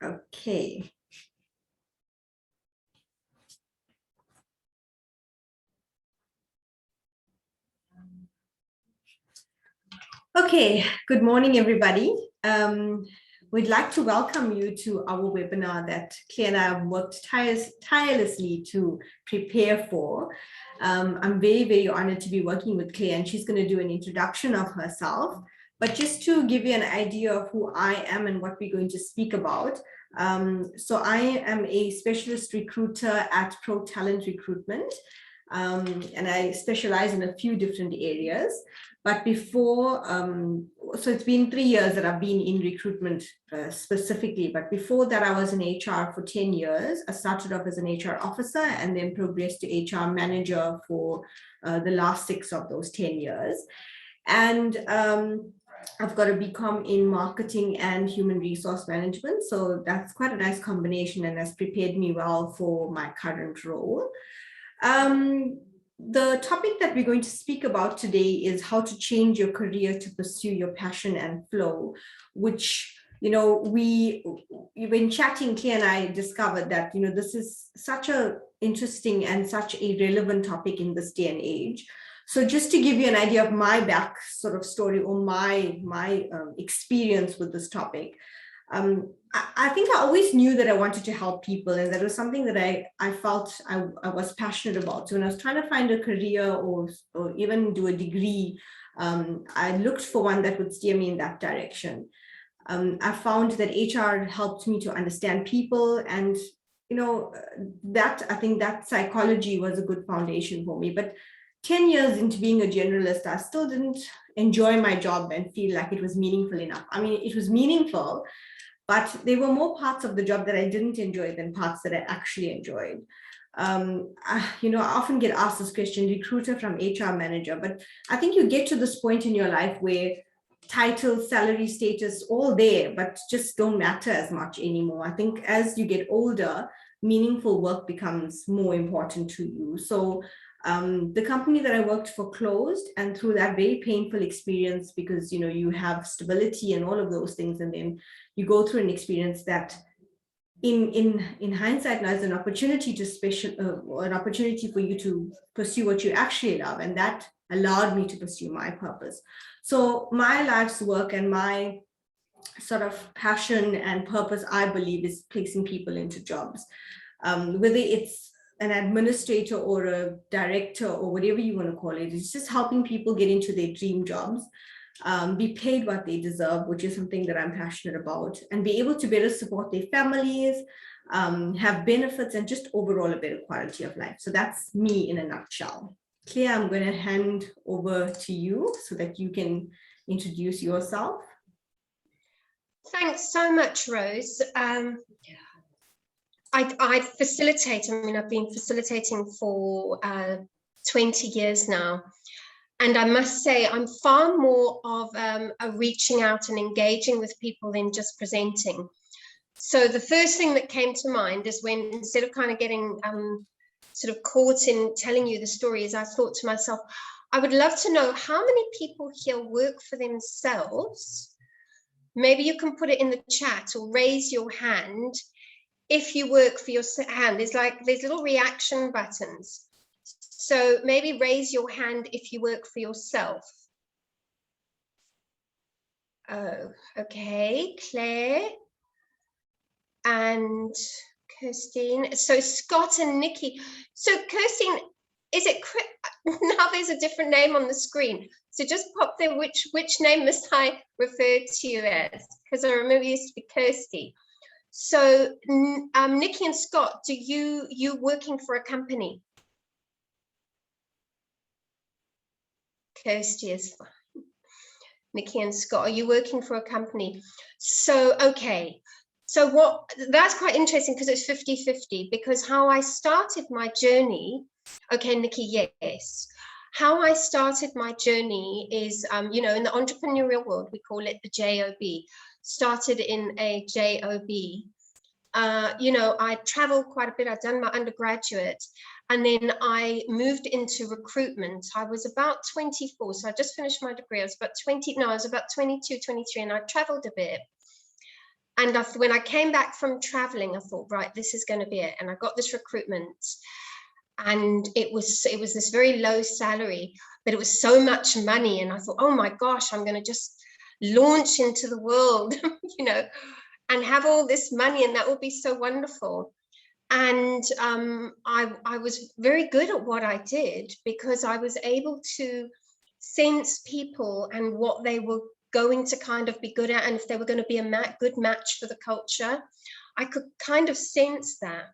Okay. Okay, good morning, everybody. We'd like to welcome you to our webinar that Claire and I have worked tirelessly to prepare for. I'm very, very honored to be working with Claire, and she's going to do an introduction of herself. But just to give you an idea of who I am and what we're going to speak about. So I am a specialist recruiter at Pro Talent Recruitment, and I specialize in a few different areas. But before, so it's been 3 years that I've been in recruitment specifically, but before that I was in HR for 10 years. I started off as an HR officer and then progressed to HR manager for the last 6 of those 10 years. And I've got a BCom in marketing and human resource management. So that's quite a nice combination and has prepared me well for my current role. The topic that we're going to speak about today is how to change your career to pursue your passion and flow, which, you know, when chatting, Claire and I discovered that, you know, this is such a interesting and such a relevant topic in this day and age. So just to give you an idea of my back sort of story or my experience with this topic, I think I always knew that I wanted to help people, and that was something that I felt I was passionate about. So when I was trying to find a career or even do a degree, I looked for one that would steer me in that direction. I found that HR helped me to understand people, and you know, that I think that psychology was a good foundation for me. But 10 years into being a generalist, I still didn't enjoy my job and feel like it was meaningful enough. I mean, it was meaningful, but there were more parts of the job that I didn't enjoy than parts that I actually enjoyed. You know, I often get asked this question, recruiter from HR manager, but I think you get to this point in your life where title, salary, status, all there, but just don't matter as much anymore. I think as you get older, meaningful work becomes more important to you. So the company that I worked for closed, and through that very painful experience, because you know you have stability and all of those things, and then you go through an experience that, in hindsight, now is an opportunity to an opportunity for you to pursue what you actually love, and that allowed me to pursue my purpose. So my life's work and my sort of passion and purpose, I believe, is placing people into jobs, whether it's an administrator or a director or whatever you want to call it. It's just helping people get into their dream jobs, be paid what they deserve, which is something that I'm passionate about, and be able to better support their families, have benefits, and just overall a better quality of life. So that's me in a nutshell. Claire, I'm going to hand over to you so that you can introduce yourself. Thanks so much, Rose. I facilitate. I mean, I've been facilitating for 20 years now. And I must say, I'm far more of a reaching out and engaging with people than just presenting. So the first thing that came to mind is when, instead of kind of getting sort of caught in telling you the stories, I thought to myself, I would love to know how many people here work for themselves. Maybe you can put it in the chat or raise your hand if you work for your hand. There's little reaction buttons. So maybe raise your hand if you work for yourself. Oh, okay, Claire and Kirstine. So Scott and Nikki. So Kirstine, is it now? There's a different name on the screen. So just pop there. Which name must I refer to you as? Because I remember it used to be Kirsty. So Nikki and Scott, do you working for a company? Kirsty is fine. Nikki and Scott, are you working for a company? So, okay. So that's quite interesting, because it's 50-50, because how I started my journey, okay, Nikki, yes. How I started my journey is, you know, in the entrepreneurial world, we call it the JOB. Started in a JOB. You know, I traveled quite a bit. I'd done my undergraduate, and then I moved into recruitment. I was about 24, so I just finished my degree. I was about 22, 23, and I traveled a bit. And when I came back from traveling, I thought, right, this is going to be it. And I got this recruitment, and it was this very low salary, but it was so much money. And I thought, oh my gosh, I'm going to just launch into the world, you know, and have all this money, and that will be so wonderful. And I was very good at what I did, because I was able to sense people and what they were going to kind of be good at, and if they were going to be a good match for the culture. I could kind of sense that.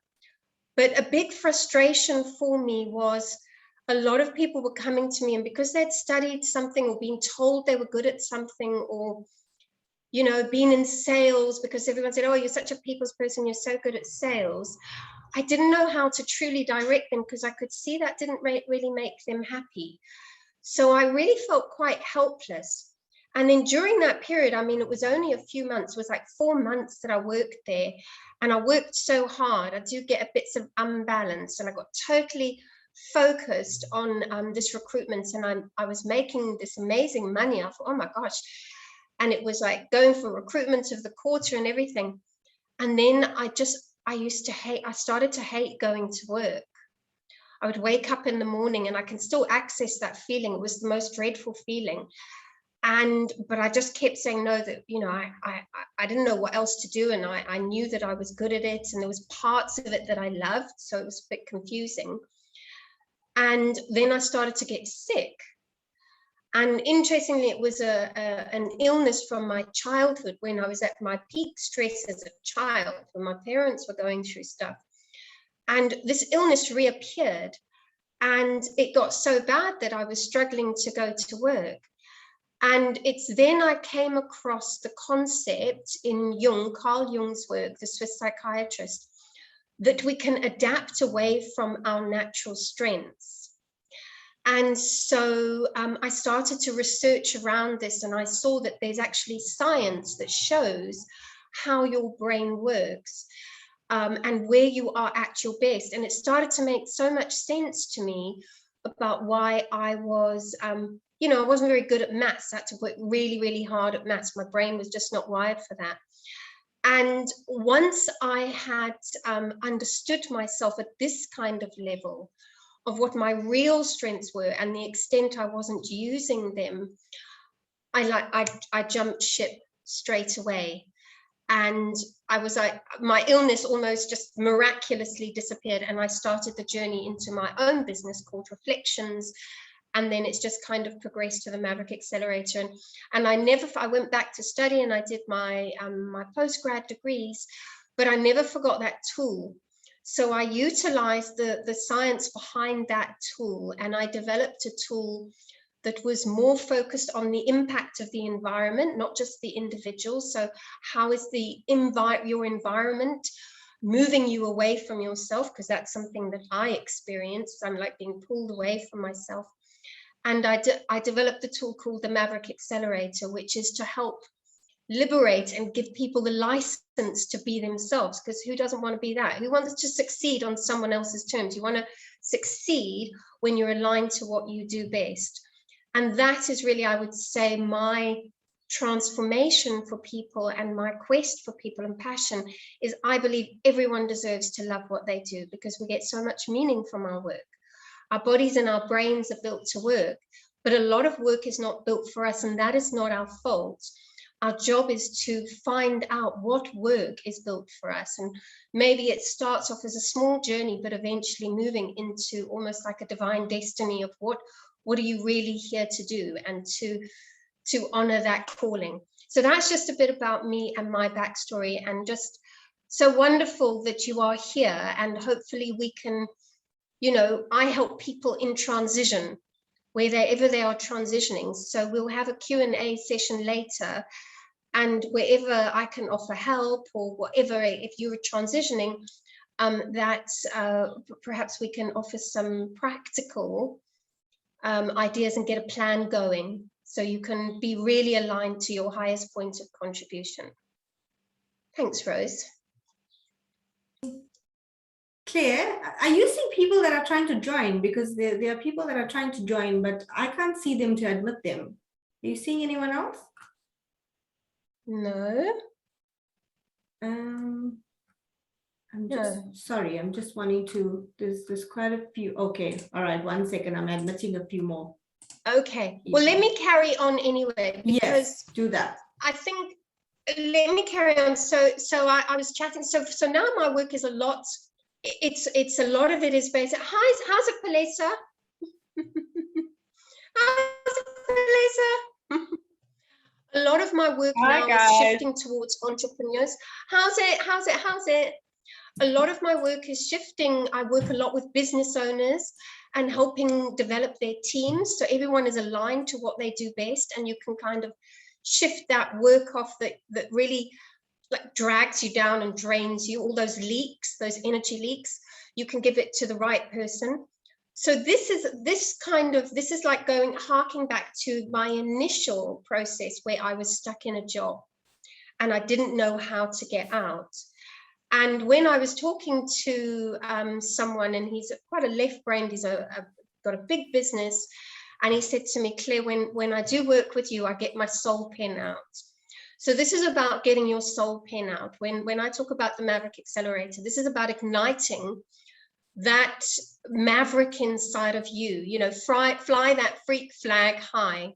But a big frustration for me was a lot of people were coming to me, and because they'd studied something or been told they were good at something, or, you know, been in sales, because everyone said, oh, you're such a people's person, you're so good at sales. I didn't know how to truly direct them, because I could see that didn't really make them happy. So I really felt quite helpless. And then during that period, I mean, it was only a few months, it was like 4 months that I worked there. And I worked so hard. I do get a bits of unbalance, and I got totally focused on this recruitment. And I was making this amazing money. I thought, oh my gosh. And it was like going for recruitment of the quarter and everything. And then I started to hate going to work. I would wake up in the morning, and I can still access that feeling. It was the most dreadful feeling. But I just kept saying no, that, you know, I didn't know what else to do. And I knew that I was good at it, and there was parts of it that I loved. So it was a bit confusing. And then I started to get sick. And interestingly, it was an illness from my childhood, when I was at my peak stress as a child, when my parents were going through stuff. And this illness reappeared, and it got so bad that I was struggling to go to work. And it's then I came across the concept in Carl Jung's work, the Swiss psychiatrist, that we can adapt away from our natural strengths. And so I started to research around this, and I saw that there's actually science that shows how your brain works. And where you are at your best. And it started to make so much sense to me about why I was, you know, I wasn't very good at maths. I had to work really, really hard at maths. My brain was just not wired for that. And once I had understood myself at this kind of level of what my real strengths were and the extent I wasn't using them, I jumped ship straight away. And I was like, my illness almost just miraculously disappeared. And I started the journey into my own business called Reflections. And then it's just kind of progressed to the Maverick Accelerator. And I went back to study, and I did my postgrad degrees, but I never forgot that tool. So I utilized the science behind that tool, and I developed a tool that was more focused on the impact of the environment, not just the individual. So how is your environment moving you away from yourself? Because that's something that I experienced. I'm like being pulled away from myself. And I developed a tool called the Maverick Accelerator, which is to help liberate and give people the license to be themselves. Because who doesn't want to be that? Who wants to succeed on someone else's terms? You want to succeed when you're aligned to what you do best. And that is really, I would say, my transformation for people, and my quest for people and passion is, I believe everyone deserves to love what they do, because we get so much meaning from our work. Our bodies and our brains are built to work, but a lot of work is not built for us, and that is not our fault. Our job is to find out what work is built for us. And maybe it starts off as a small journey, but eventually moving into almost like a divine destiny of what are you really here to do, and to honor that calling. So that's just a bit about me and my backstory, and just so wonderful that you are here. And hopefully we can, you know, I help people in transition, wherever they are transitioning. So we'll have a Q&A session later, and wherever I can offer help, or whatever, if you're transitioning, that perhaps we can offer some practical ideas and get a plan going, so you can be really aligned to your highest point of contribution. Thanks, Rose. Claire, are you seeing people that are trying to join? Because there are people that are trying to join, but I can't see them to admit them. Are you seeing anyone else? No. I'm just sorry, I'm just wanting to, there's quite a few. Okay, all right, 1 second, I'm admitting a few more. Okay, well, let me carry on anyway, because yes, do that. I think, let me carry on. So I was chatting, so now my work is a lot, it's a lot of it is based, how's it, Palesa? How's it, Palesa? A lot of my work now is shifting towards entrepreneurs. How's it? A lot of my work is shifting. I work a lot with business owners and helping develop their teams. So everyone is aligned to what they do best, and you can kind of shift that work off that really like drags you down and drains you, all those leaks, those energy leaks. You can give it to the right person. So this is like harking back to my initial process where I was stuck in a job and I didn't know how to get out. And when I was talking to someone, and he's quite a left-brained, he's got a big business, and he said to me, Claire, when I do work with you, I get my soul pen out. So this is about getting your soul pen out. When I talk about the Maverick Accelerator, this is about igniting that maverick inside of you, fly that freak flag high.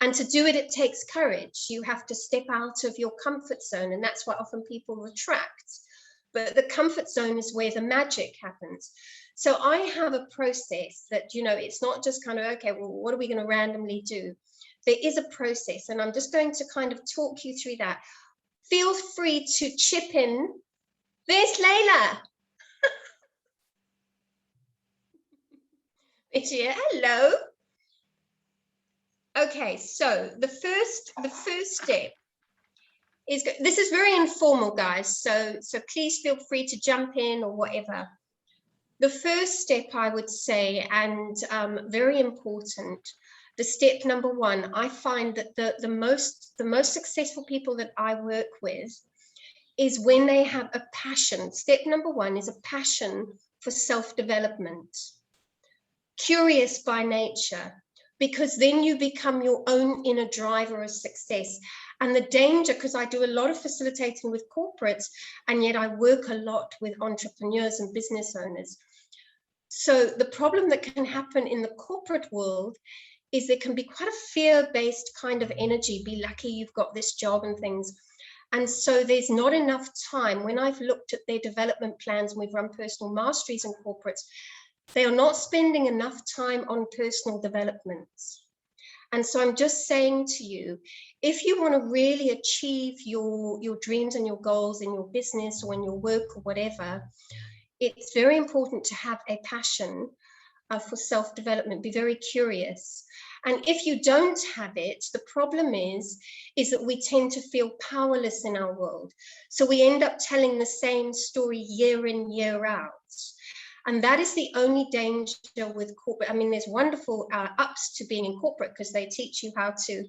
And to do it, it takes courage. You have to step out of your comfort zone, and that's why often people retract. But the comfort zone is where the magic happens. So I have a process that, it's not just kind of, okay, well, what are we going to randomly do? There is a process, and I'm just going to kind of talk you through that. Feel free to chip in. There's Layla. It's here. Hello. Okay, so the first step is, this is very informal, guys, so please feel free to jump in or whatever. The first step, I would say, and very important, the step number one, I find that the most successful people that I work with is when they have a passion. Step number one is a passion for self-development. Curious by nature, because then you become your own inner driver of success. And the danger, because I do a lot of facilitating with corporates, and yet I work a lot with entrepreneurs and business owners. So the problem that can happen in the corporate world is there can be quite a fear-based kind of energy, be lucky you've got this job and things. And so there's not enough time. When I've looked at their development plans, and we've run personal masteries in corporates, they are not spending enough time on personal development. And so I'm just saying to you, if you want to really achieve your dreams and your goals in your business or in your work or whatever, it's very important to have a passion for self-development. Be very curious. And if you don't have it, the problem is that we tend to feel powerless in our world. So we end up telling the same story year in, year out. And that is the only danger with corporate. I mean, there's wonderful ups to being in corporate, because they teach you how to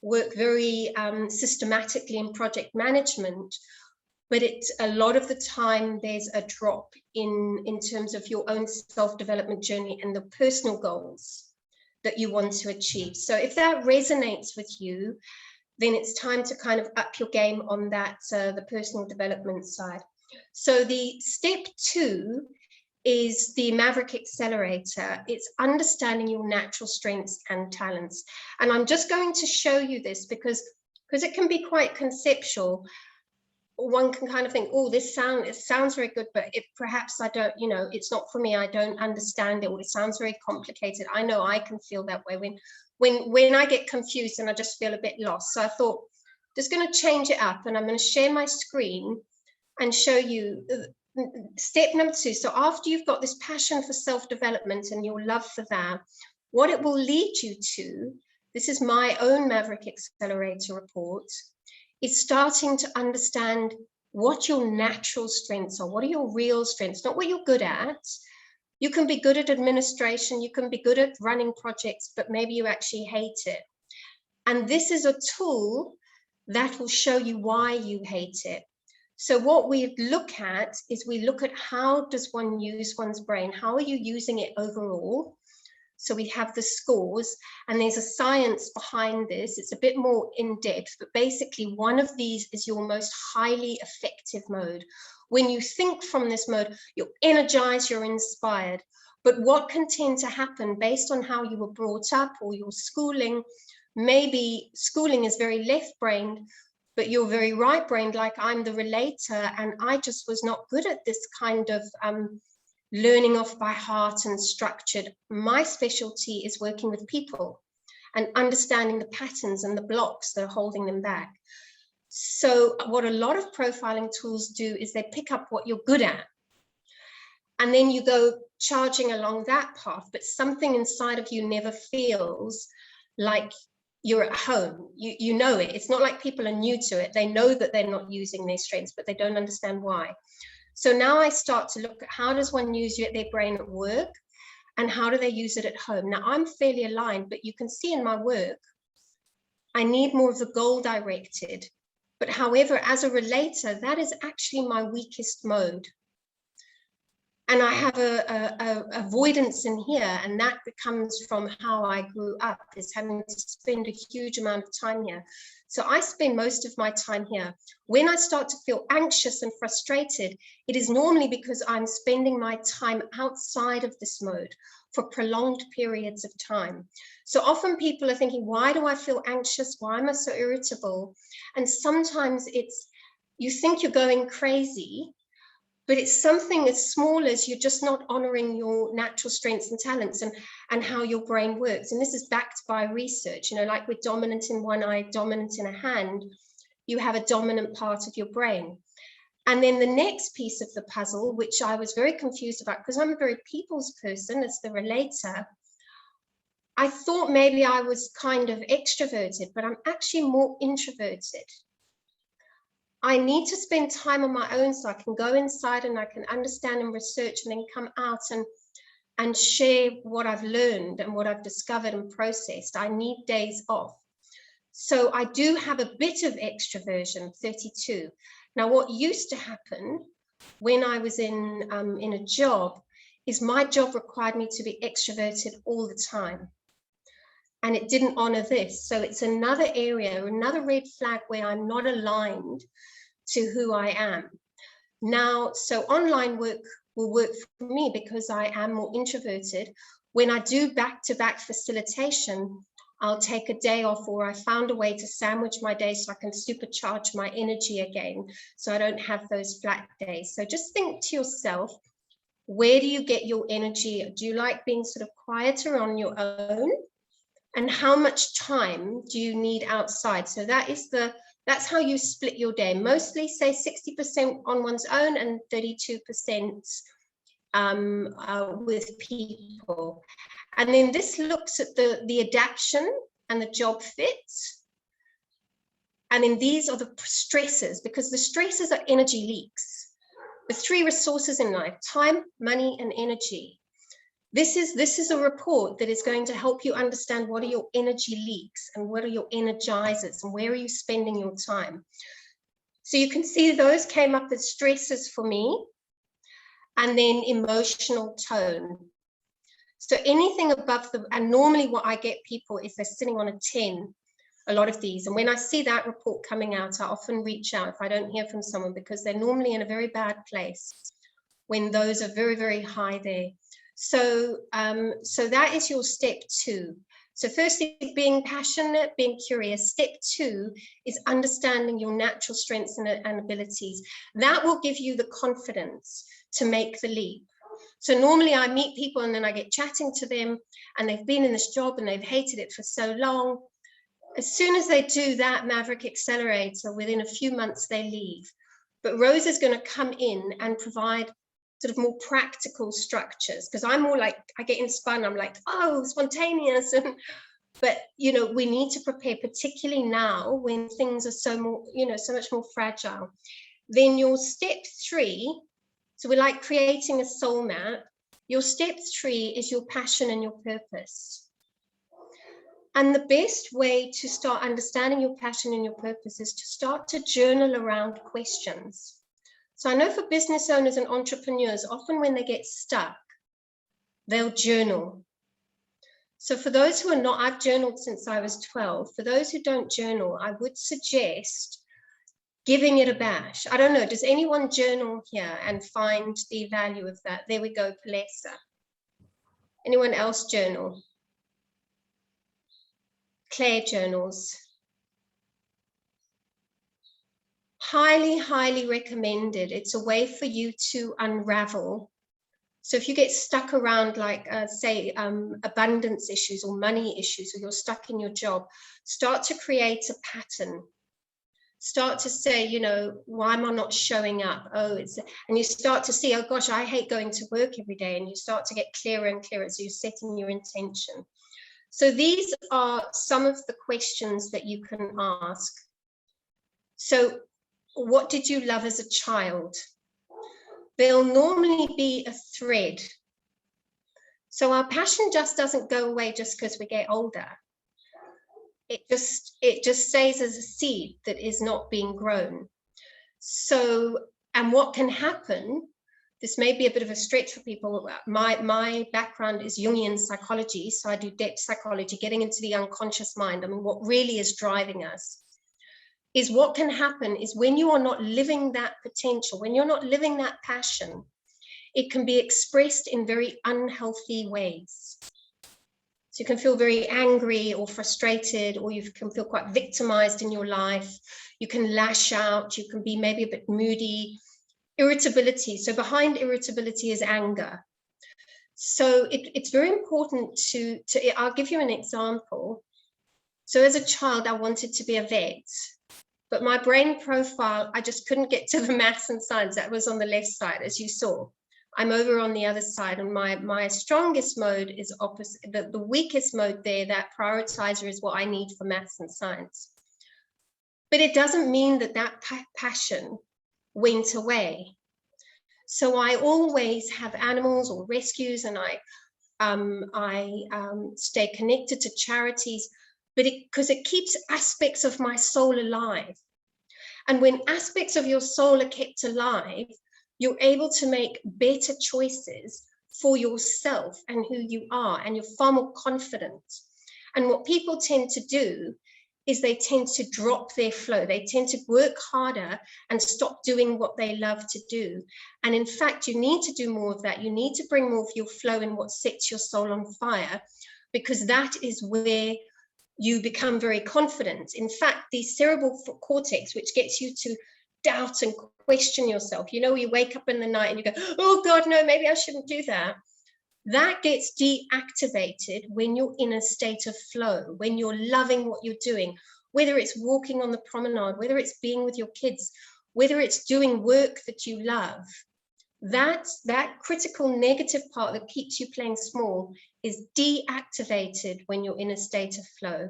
work very systematically in project management. But a lot of the time there's a drop in terms of your own self-development journey and the personal goals that you want to achieve. So if that resonates with you, then it's time to kind of up your game on that, the personal development side. So the step two is the Maverick Accelerator. It's understanding your natural strengths and talents. And I'm just going to show you this because it can be quite conceptual. One can kind of think, oh, it sounds very good, but perhaps I don't, it's not for me. I don't understand it, or it sounds very complicated. I know I can feel that way when I get confused and I just feel a bit lost. So I thought, just going to change it up, and I'm going to share my screen and show you step number two. So after you've got this passion for self-development and your love for that, what it will lead you to, this is my own Maverick Accelerator report, is starting to understand what your natural strengths are. What are your real strengths? Not what you're good at. You can be good at administration, you can be good at running projects, but maybe you actually hate it. And this is a tool that will show you why you hate it. So what we look at is we look at how does one use one's brain? How are you using it overall? So we have the scores, and there's a science behind this. It's a bit more in depth, but basically one of these is your most highly effective mode. When you think from this mode, you're energized, you're inspired. But what can tend to happen based on how you were brought up or your schooling, maybe schooling is very left-brained, but you're very right-brained, like I'm the relator, and I just was not good at this kind of learning off by heart and structured. My specialty is working with people and understanding the patterns and the blocks that are holding them back. So what a lot of profiling tools do is they pick up what you're good at, and then you go charging along that path, but something inside of you never feels like you're at home. You know it. It's not like people are new to it. They know that they're not using their strengths, but they don't understand why. So now I start to look at how does one use their brain at work and how do they use it at home. Now I'm fairly aligned, but you can see in my work, I need more of the goal directed. But however, as a relator, that is actually my weakest mode. And I have a avoidance in here, and that comes from how I grew up, is having to spend a huge amount of time here. So I spend most of my time here. When I start to feel anxious and frustrated, it is normally because I'm spending my time outside of this mode for prolonged periods of time. So often people are thinking, why do I feel anxious? Why am I so irritable? And sometimes it's, you think you're going crazy, but it's something as small as you're just not honoring your natural strengths and talents and how your brain works. And this is backed by research, you know, like with dominant in one eye, dominant in a hand, you have a dominant part of your brain. And then the next piece of the puzzle, which I was very confused about, because I'm a very people's person as the relator, I thought maybe I was kind of extroverted, but I'm actually more introverted. I need to spend time on my own so I can go inside and I can understand and research and then come out and share what I've learned and what I've discovered and processed. I need days off. So I do have a bit of extroversion, 32. Now, what used to happen when I was in a job is my job required me to be extroverted all the time. And it didn't honor this. So it's another area, another red flag where I'm not aligned to who I am. Now, so online work will work for me because I am more introverted. When I do back-to-back facilitation, I'll take a day off, or I found a way to sandwich my day so I can supercharge my energy again, so I don't have those flat days. So just think to yourself, where do you get your energy? Do you like being sort of quieter on your own? And how much time do you need outside? So that's how you split your day. Mostly say 60% on one's own and 32% with people. And then this looks at the adaptation and the job fit. And then these are the stresses, because the stresses are energy leaks. The three resources in life: time, money, and energy. This is a report that is going to help you understand what are your energy leaks and what are your energizers and where are you spending your time. So you can see those came up as stresses for me, and then emotional tone. So anything above and normally what I get people is they're sitting on a 10, a lot of these. And when I see that report coming out, I often reach out if I don't hear from someone, because they're normally in a very bad place when those are very, very high there. So that is your step 2. So firstly, being passionate, being curious. Step 2 is understanding your natural strengths and abilities. That will give you the confidence to make the leap. So normally I meet people and then I get chatting to them and they've been in this job and they've hated it for so long. As soon as they do that Maverick Accelerator, within a few months they leave. But Rose is going to come in and provide sort of more practical structures, because I'm more like, I get inspired, I'm like, oh, spontaneous. But you know, we need to prepare, particularly now when things are so much more fragile. Then your step 3, so we're like creating a soul map. Your step 3 is your passion and your purpose. And the best way to start understanding your passion and your purpose is to start to journal around questions. So I know for business owners and entrepreneurs, often when they get stuck, they'll journal. So for those who are not, I've journaled since I was 12. For those who don't journal, I would suggest giving it a bash. I don't know, does anyone journal here and find the value of that? There we go, Palesa. Anyone else journal? Claire journals. Highly, highly recommended. It's a way for you to unravel. So if you get stuck around, like say abundance issues or money issues, or you're stuck in your job, start to create a pattern. Start to say, you know, why am I not showing up? Oh, and you start to see, oh gosh, I hate going to work every day. And you start to get clearer and clearer. So you're setting your intention. So these are some of the questions that you can ask. So what did you love as a child? There'll normally be a thread. So our passion just doesn't go away just because we get older. It just stays as a seed that is not being grown. So, and what can happen, this may be a bit of a stretch for people. My background is Jungian psychology, so I do depth psychology, getting into the unconscious mind. I mean, what really is driving us is what can happen is when you are not living that potential, when you're not living that passion, it can be expressed in very unhealthy ways. So you can feel very angry or frustrated, or you can feel quite victimized in your life. You can lash out, you can be maybe a bit moody, irritability. So behind irritability is anger. So it's very important to I'll give you an example. So as a child, I wanted to be a vet, but my brain profile, I just couldn't get to the maths and science. That was on the left side, as you saw. I'm over on the other side, and my strongest mode is opposite. The weakest mode there, that prioritizer, is what I need for maths and science. But it doesn't mean that that passion went away. So I always have animals or rescues, and I stay connected to charities, but because it keeps aspects of my soul alive. And when aspects of your soul are kept alive, you're able to make better choices for yourself and who you are, and you're far more confident. And what people tend to do is they tend to drop their flow. They tend to work harder and stop doing what they love to do. And in fact, you need to do more of that. You need to bring more of your flow in what sets your soul on fire, because that is where you become very confident. In fact, the cerebral cortex, which gets you to doubt and question yourself, you know, you wake up in the night and you go, oh God, no, maybe I shouldn't do that. That gets deactivated when you're in a state of flow, when you're loving what you're doing, whether it's walking on the promenade, whether it's being with your kids, whether it's doing work that you love. That critical negative part that keeps you playing small is deactivated when you're in a state of flow.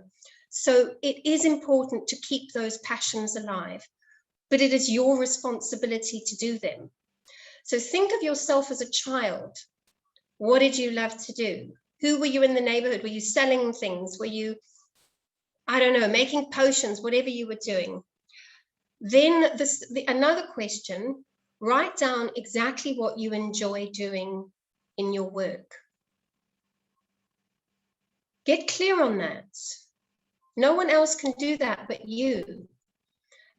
So it is important to keep those passions alive, but it is your responsibility to do them. So think of yourself as a child. What did you love to do? Who were you in the neighborhood? Were you selling things? Were you, I don't know, making potions, whatever you were doing? Then another question, write down exactly what you enjoy doing in your work. Get clear on that. No one else can do that but you.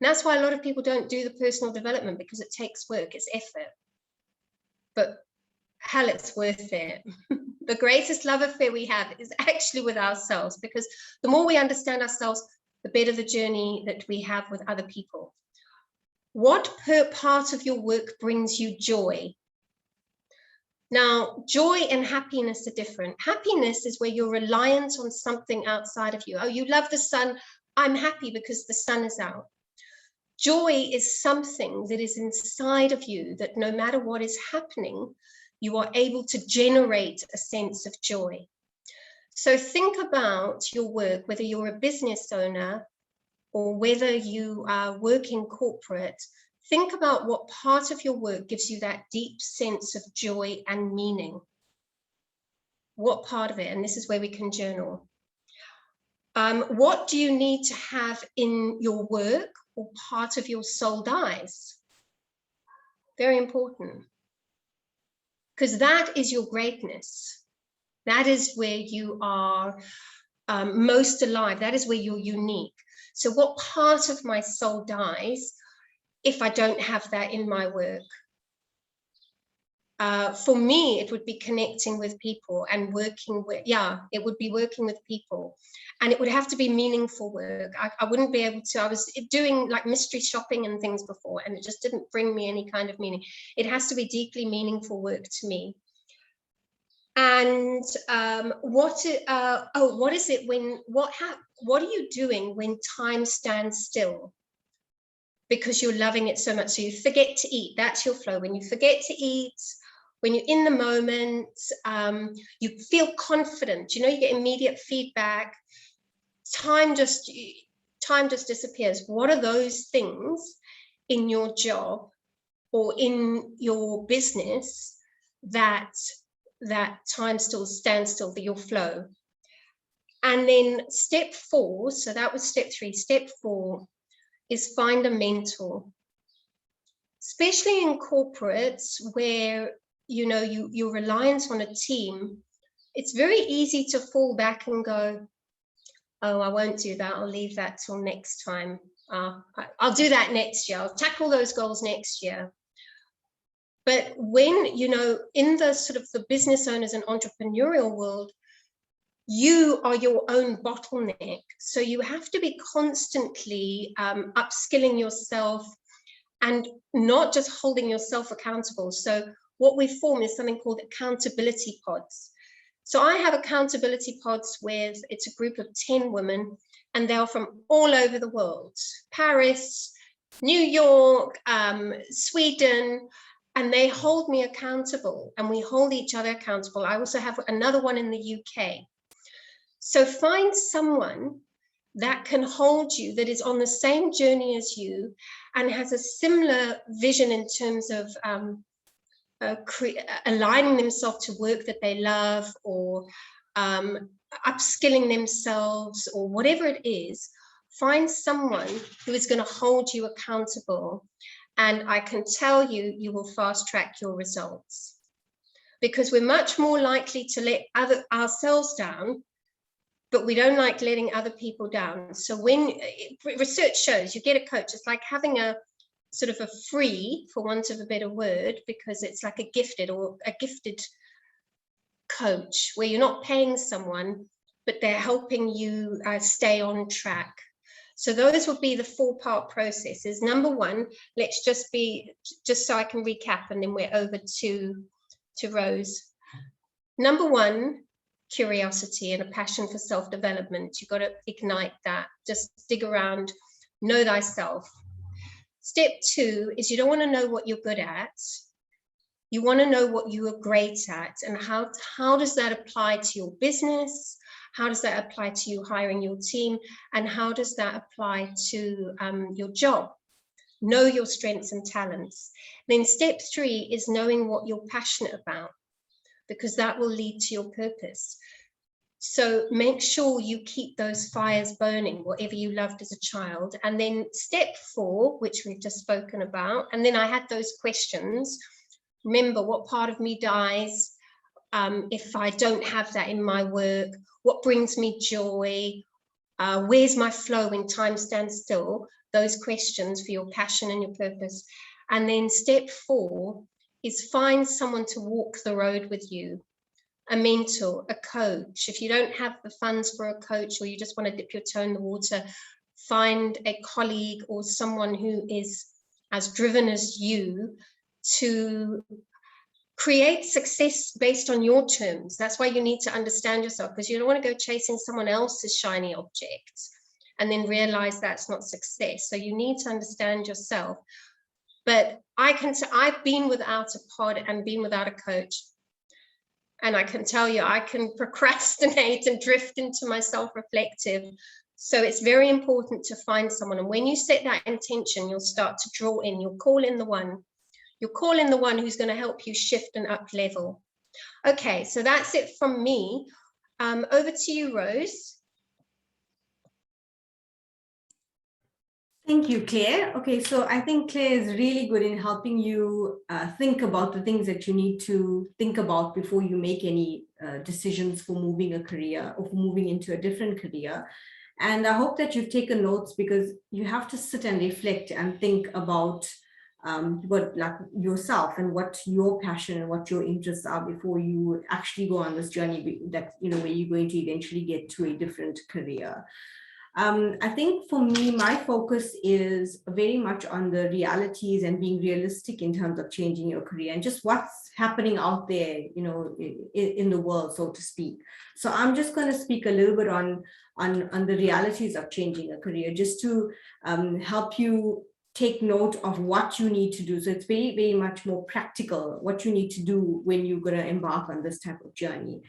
And that's why a lot of people don't do the personal development, because it takes work, it's effort. But hell, it's worth it. The greatest love affair we have is actually with ourselves, because the more we understand ourselves, the better the journey that we have with other people. What part of your work brings you joy? Now, joy and happiness are different. Happiness is where you're reliant on something outside of you. Oh, you love the sun. I'm happy because the sun is out. Joy is something that is inside of you, that no matter what is happening, you are able to generate a sense of joy. So think about your work, whether you're a business owner or whether you work in corporate. Think about what part of your work gives you that deep sense of joy and meaning. What part of it? And this is where we can journal. What do you need to have in your work, or part of your soul dies? Very important. Because that is your greatness. That is where you are most alive. That is where you're unique. So what part of my soul dies if I don't have that in my work? For me, it would be connecting with people and working with, it would be working with people. And it would have to be meaningful work. I wouldn't be able to, I was doing like mystery shopping and things before, and it just didn't bring me any kind of meaning. It has to be deeply meaningful work to me. And what is it when, what are you doing when time stands still? Because you're loving it so much. So you forget to eat, that's your flow. When you forget to eat, when you're in the moment, you feel confident, you know, you get immediate feedback, time just disappears. What are those things in your job or in your business that time still stands still, for your flow? And then step 4, so that was step 3. Step 4 is find a mentor, especially in corporates where, you know, you're reliant on a team. It's very easy to fall back and go, oh, I won't do that, I'll leave that till next time. I'll do that next year, I'll tackle those goals next year. But when, you know, in the sort of the business owners and entrepreneurial world, you are your own bottleneck. So you have to be constantly upskilling yourself and not just holding yourself accountable. So what we form is something called accountability pods. So I have accountability pods with, it's a group of 10 women, and they're from all over the world, Paris, New York, Sweden, and they hold me accountable and we hold each other accountable. I also have another one in the UK. So find someone that can hold you, that is on the same journey as you and has a similar vision in terms of aligning themselves to work that they love, or upskilling themselves, or whatever it is. Find someone who is going to hold you accountable, and I can tell you, you will fast track your results, because we're much more likely to let ourselves down, but we don't like letting other people down. So when research shows, you get a coach, it's like having a sort of a free, for want of a better word, because it's like a gifted coach, where you're not paying someone, but they're helping you stay on track. So those would be the 4-part processes. Number 1, let's just so I can recap, and then we're over to Rose. Number 1, curiosity and a passion for self-development. You've got to ignite that. Just dig around, know thyself. Step 2 is you don't want to know what you're good at. You want to know what you are great at, and how does that apply to your business? How does that apply to you hiring your team? And how does that apply to your job? Know your strengths and talents. Then step 3 is knowing what you're passionate about, because that will lead to your purpose. So make sure you keep those fires burning, whatever you loved as a child. And then step 4, which we've just spoken about, and then I had those questions. Remember, what part of me dies if I don't have that in my work? What brings me joy? Where's my flow when time stands still? Those questions for your passion and your purpose. And then step 4 is find someone to walk the road with you, a mentor, a coach. If you don't have the funds for a coach, or you just want to dip your toe in the water, find a colleague or someone who is as driven as you to create success based on your terms. That's why you need to understand yourself, because you don't want to go chasing someone else's shiny objects and then realize that's not success. So you need to understand yourself. But I've been without a pod and been without a coach, and I can tell you, I can procrastinate and drift into my self-reflective. So it's very important to find someone. And when you set that intention, you'll start to draw in, you'll call in the one. You'll call in the one who's going to help you shift and up level. Okay, so that's it from me. Over to you, Rose. Thank you, Claire. Okay, so I think Claire is really good in helping you think about the things that you need to think about before you make any decisions for moving a career or for moving into a different career. And I hope that you've taken notes, because you have to sit and reflect and think about what, like, yourself and what your passion and what your interests are before you actually go on this journey that, where you're going to eventually get to a different career. I think for me, my focus is very much on the realities and being realistic in terms of changing your career and just what's happening out there, in the world, so to speak. So I'm just going to speak a little bit on the realities of changing a career, just to help you take note of what you need to do. So it's very, very much more practical, what you need to do when you're going to embark on this type of journey.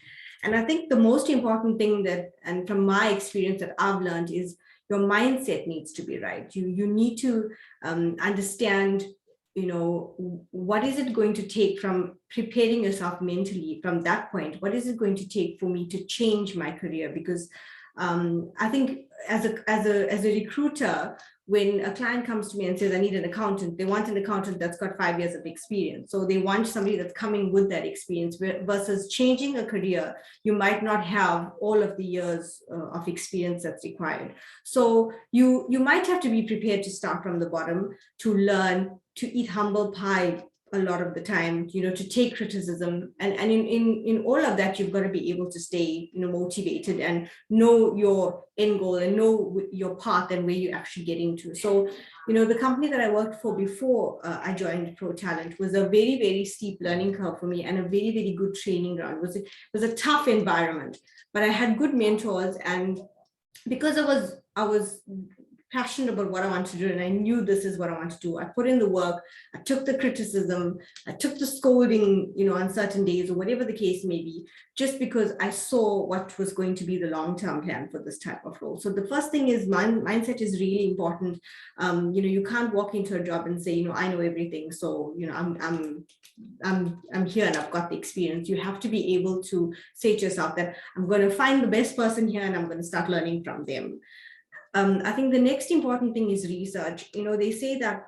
And I think the most important thing that, and from my experience that I've learned, is your mindset needs to be right. You need to understand, what is it going to take from preparing yourself mentally from that point? What is it going to take for me to change my career? Because I think as a recruiter, when a client comes to me and says, I need an accountant, they want an accountant that's got 5 years of experience. So they want somebody that's coming with that experience, versus changing a career, you might not have all of the years of experience that's required. So you might have to be prepared to start from the bottom, to learn, to eat humble pie a lot of the time, to take criticism, and in all of that, you've got to be able to stay, motivated and know your end goal and know your path and where you're actually getting to. So, the company that I worked for before I joined Pro Talent was a very, very steep learning curve for me, and a very, very good training ground. It was a tough environment, but I had good mentors, and because I was passionate about what I want to do, and I knew this is what I want to do, I put in the work, I took the criticism, I took the scolding, on certain days, or whatever the case may be, just because I saw what was going to be the long-term plan for this type of role. So the first thing is mindset is really important. You can't walk into a job and say, I know everything, so I'm here and I've got the experience. You have to be able to say to yourself that I'm going to find the best person here and I'm going to start learning from them. I think the next important thing is research. They say that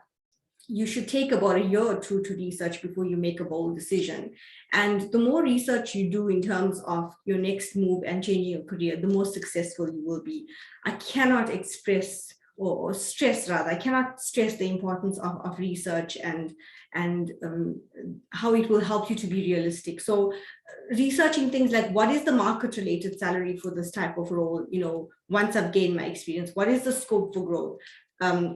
you should take about a year or two to research before you make a bold decision. And the more research you do in terms of your next move and changing your career, the more successful you will be. I cannot express or stress, rather, I cannot stress the importance of research and how it will help you to be realistic. So researching things like, what is the market related salary for this type of role? Once I've gained my experience, what is the scope for growth?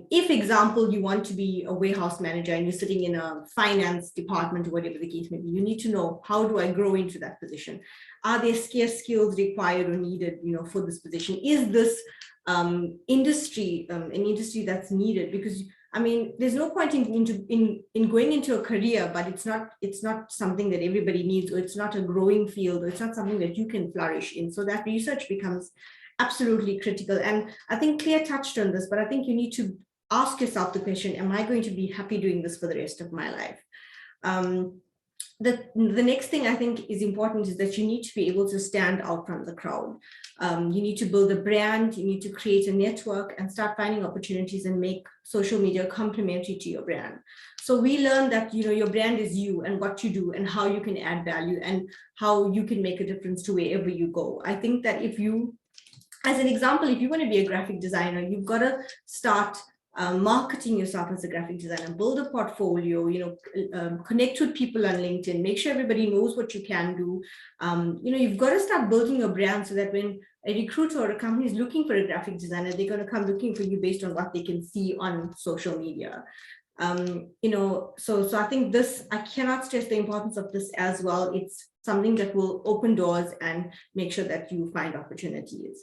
If, example, you want to be a warehouse manager and you're sitting in a finance department or whatever the case may be, you need to know, how do I grow into that position? Are there scarce skills required or needed, for this position? Is this industry an industry that's needed? Because there's no point in going into a career, but it's not something that everybody needs, or it's not a growing field, or it's not something that you can flourish in. So that research becomes absolutely critical. And I think Claire touched on this, but I think you need to ask yourself the question, am I going to be happy doing this for the rest of my life? The next thing I think is important is that you need to be able to stand out from the crowd. You need to build a brand, you need to create a network and start finding opportunities and make social media complementary to your brand. So we learned that, your brand is you and what you do and how you can add value and how you can make a difference to wherever you go. I think that as an example, if you want to be a graphic designer, you've got to start marketing yourself as a graphic designer, build a portfolio, connect with people on LinkedIn, make sure everybody knows what you can do. You've got to start building your brand so that when a recruiter or a company is looking for a graphic designer, they're going to come looking for you based on what they can see on social media. So I think I cannot stress the importance of this as well. It's something that will open doors and make sure that you find opportunities.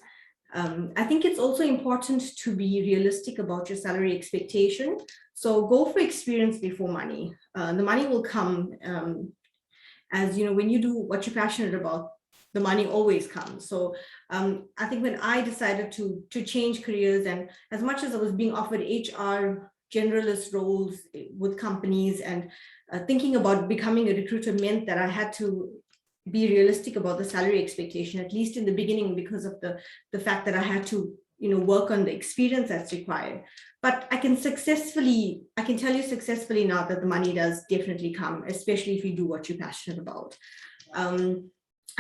I think it's also important to be realistic about your salary expectation. So go for experience before money. The money will come as when you do what you're passionate about, the money always comes. So I think when I decided to change careers, and as much as I was being offered HR generalist roles with companies, and thinking about becoming a recruiter meant that I had to be realistic about the salary expectation, at least in the beginning, because of the fact that I had to work on the experience that's required. But I can tell you successfully now that the money does definitely come, especially if you do what you're passionate about.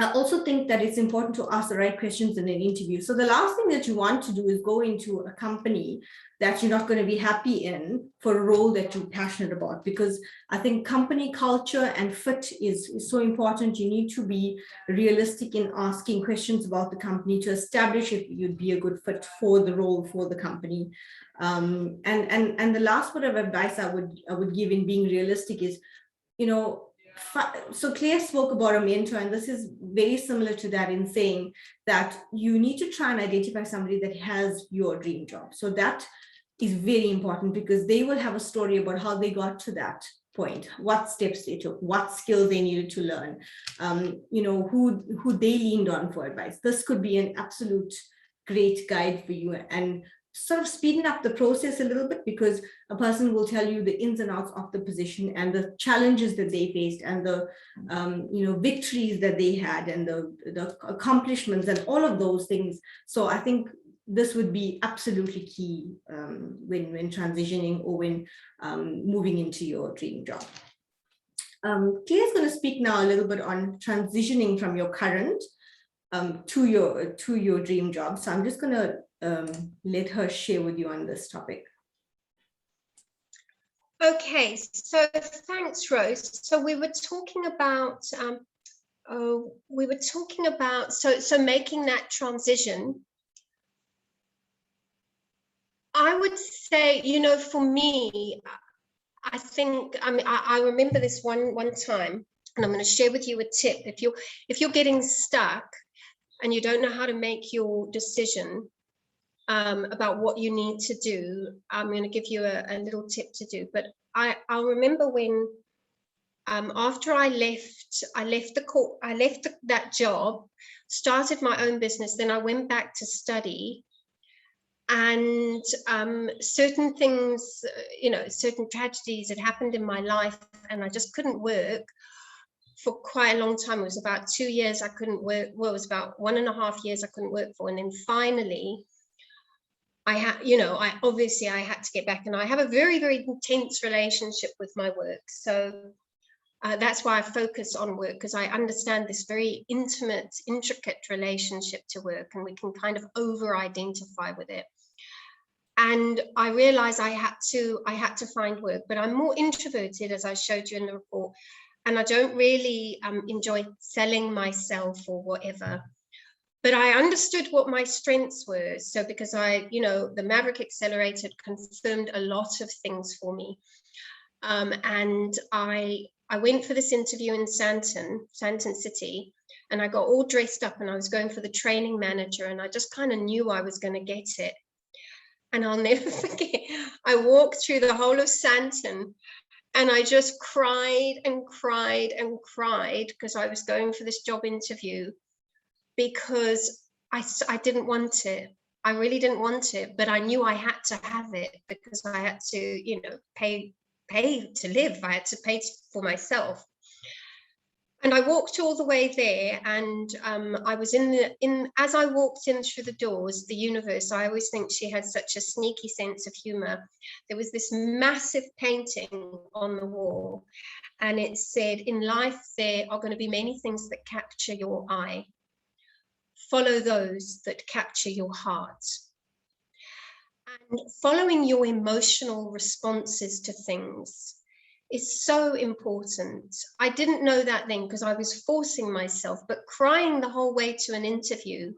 I also think that it's important to ask the right questions in an interview. So the last thing that you want to do is go into a company that you're not going to be happy in for a role that you're passionate about, because I think company culture and fit is so important. You need to be realistic in asking questions about the company to establish if you'd be a good fit for the role, for the company. And the last bit of advice I would give in being realistic is, so Claire spoke about a mentor, and this is very similar to that, in saying that you need to try and identify somebody that has your dream job. So that is very important, because they will have a story about how they got to that point, what steps they took, what skills they needed to learn, who they leaned on for advice. This could be an absolute great guide for you, and sort of speeding up the process a little bit, because a person will tell you the ins and outs of the position and the challenges that they faced, and the victories that they had, and the accomplishments and all of those things. So I think this would be absolutely key when transitioning, or when moving into your dream job. Claire's going to speak now a little bit on transitioning from your current to your dream job. So I'm just going to let her share with you on this topic. Okay, so thanks, Rose. So we were talking about so making that transition. I would say, for me, I think, I remember this one time, and I'm going to share with you a tip. If you're getting stuck and you don't know how to make your decision about what you need to do, I'm going to give you a little tip to do. But I'll remember when after I left that job, started my own business, then I went back to study, and certain things, certain tragedies had happened in my life, and I just couldn't work for quite a long time. It was about 2 years I couldn't work. Well, it was about 1.5 years I couldn't work for, and then finally I had, I had to get back, and I have a very, very intense relationship with my work. So that's why I focus on work, because I understand this very intimate, intricate relationship to work, and we can kind of over-identify with it. And I realized I had to find work, but I'm more introverted, as I showed you in the report, and I don't really enjoy selling myself or whatever. But I understood what my strengths were. So because the Maverick Accelerator confirmed a lot of things for me. And I went for this interview in Santon City, and I got all dressed up, and I was going for the training manager, and I just kind of knew I was going to get it. And I'll never forget, I walked through the whole of Santon, and I just cried and cried and cried, because I was going for this job interview, because I didn't want it. I really didn't want it, but I knew I had to have it, because I had to, pay to live. I had to pay for myself. And I walked all the way there, and I was as I walked in through the doors, the universe, I always think she has such a sneaky sense of humor. There was this massive painting on the wall, and it said, "In life, there are going to be many things that capture your eye. Follow those that capture your heart." And following your emotional responses to things is so important. I didn't know that then, because I was forcing myself, but crying the whole way to an interview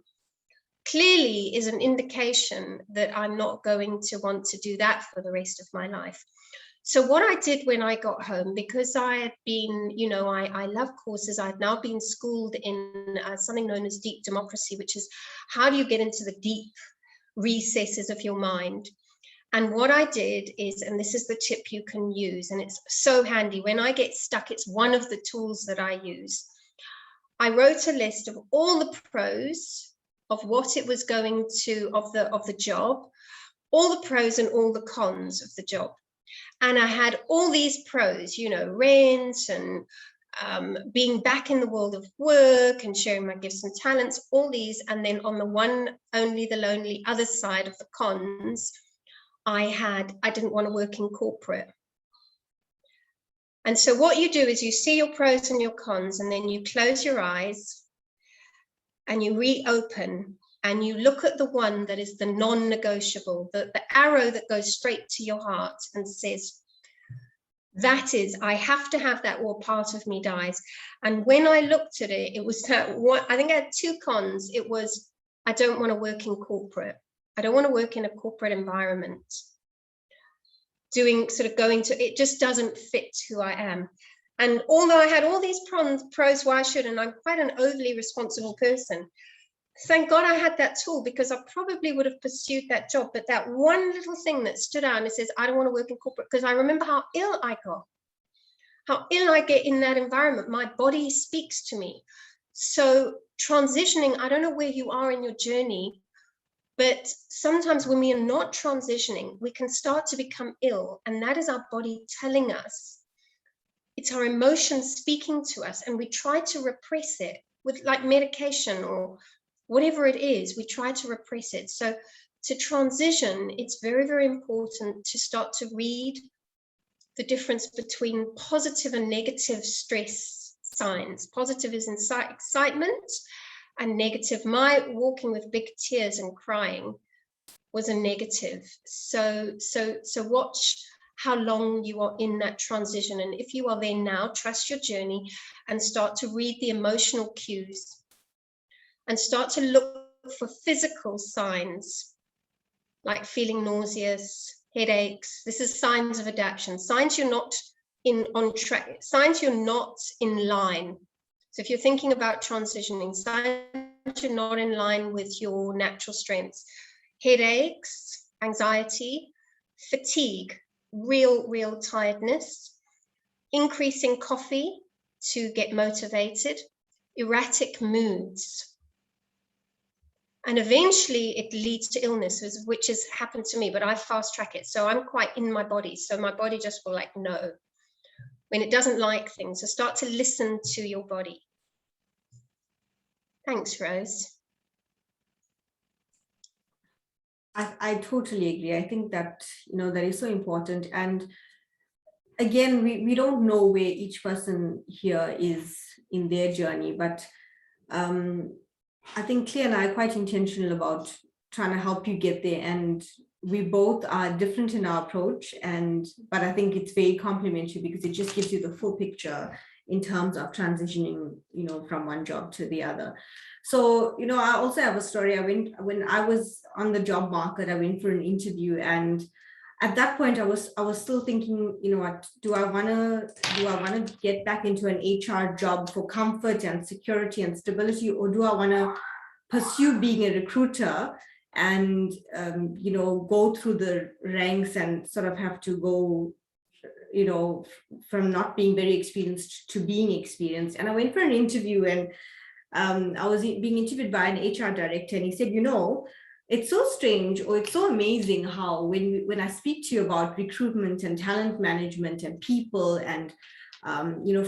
clearly is an indication that I'm not going to want to do that for the rest of my life. So what I did when I got home, because I had been, I love courses, I'd now been schooled in something known as deep democracy, which is how do you get into the deep recesses of your mind. And what I did is, and this is the tip you can use, and it's so handy when I get stuck, it's one of the tools that I use. I wrote a list of all the pros of what it was going to, of the job, all the pros and all the cons of the job. And I had all these pros, rent and being back in the world of work and sharing my gifts and talents, all these. And then on the one, only the lonely other side of the cons, I didn't want to work in corporate. And so what you do is you see your pros and your cons, and then you close your eyes and you reopen and you look at the one that is the non-negotiable, the arrow that goes straight to your heart and says, that is, I have to have that, or part of me dies. And when I looked at it, it was that one, I think I had two cons. It was, I don't want to work in corporate. I don't want to work in a corporate environment. It just doesn't fit who I am. And although I had all these pros why I should, and I'm quite an overly responsible person, thank God I had that tool, because I probably would have pursued that job. But that one little thing that stood out and it says, I don't want to work in corporate, because I remember how ill I got, how ill I get in that environment. My body speaks to me. So transitioning, I don't know where you are in your journey, but sometimes when we are not transitioning, we can start to become ill. And that is our body telling us. It's our emotions speaking to us. And we try to repress it with like medication or whatever it is, we try to repress it. So to transition, it's very, very important to start to read the difference between positive and negative stress signs. Positive is excitement, and negative, my walking with big tears and crying was a negative. So watch how long you are in that transition. And if you are there now, trust your journey and start to read the emotional cues and start to look for physical signs like feeling nauseous, headaches. This is signs of adaptation, signs you're not on track, signs you're not in line. So if you're thinking about transitioning, signs you're not in line with your natural strengths: headaches, anxiety, fatigue, real tiredness, increasing coffee to get motivated, erratic moods. And eventually it leads to illness, which has happened to me, but I fast track it. So I'm quite in my body. So my body just will like, no, when it doesn't like things. So start to listen to your body. Thanks, Rose. I totally agree. I think that, that is so important. And again, we don't know where each person here is in their journey, but I think Claire and I are quite intentional about trying to help you get there. And we both are different in our approach, but I think it's very complementary because it just gives you the full picture in terms of transitioning, from one job to the other. So, I also have a story. When I was on the job market, I went for an interview, and at that point I was still thinking, what do I want to get back into an HR job for comfort and security and stability, or do I want to pursue being a recruiter and go through the ranks and sort of have to go from not being very experienced to being experienced. And I went for an interview, and I was being interviewed by an HR director, and he said, it's so strange, or it's so amazing how when I speak to you about recruitment and talent management and people and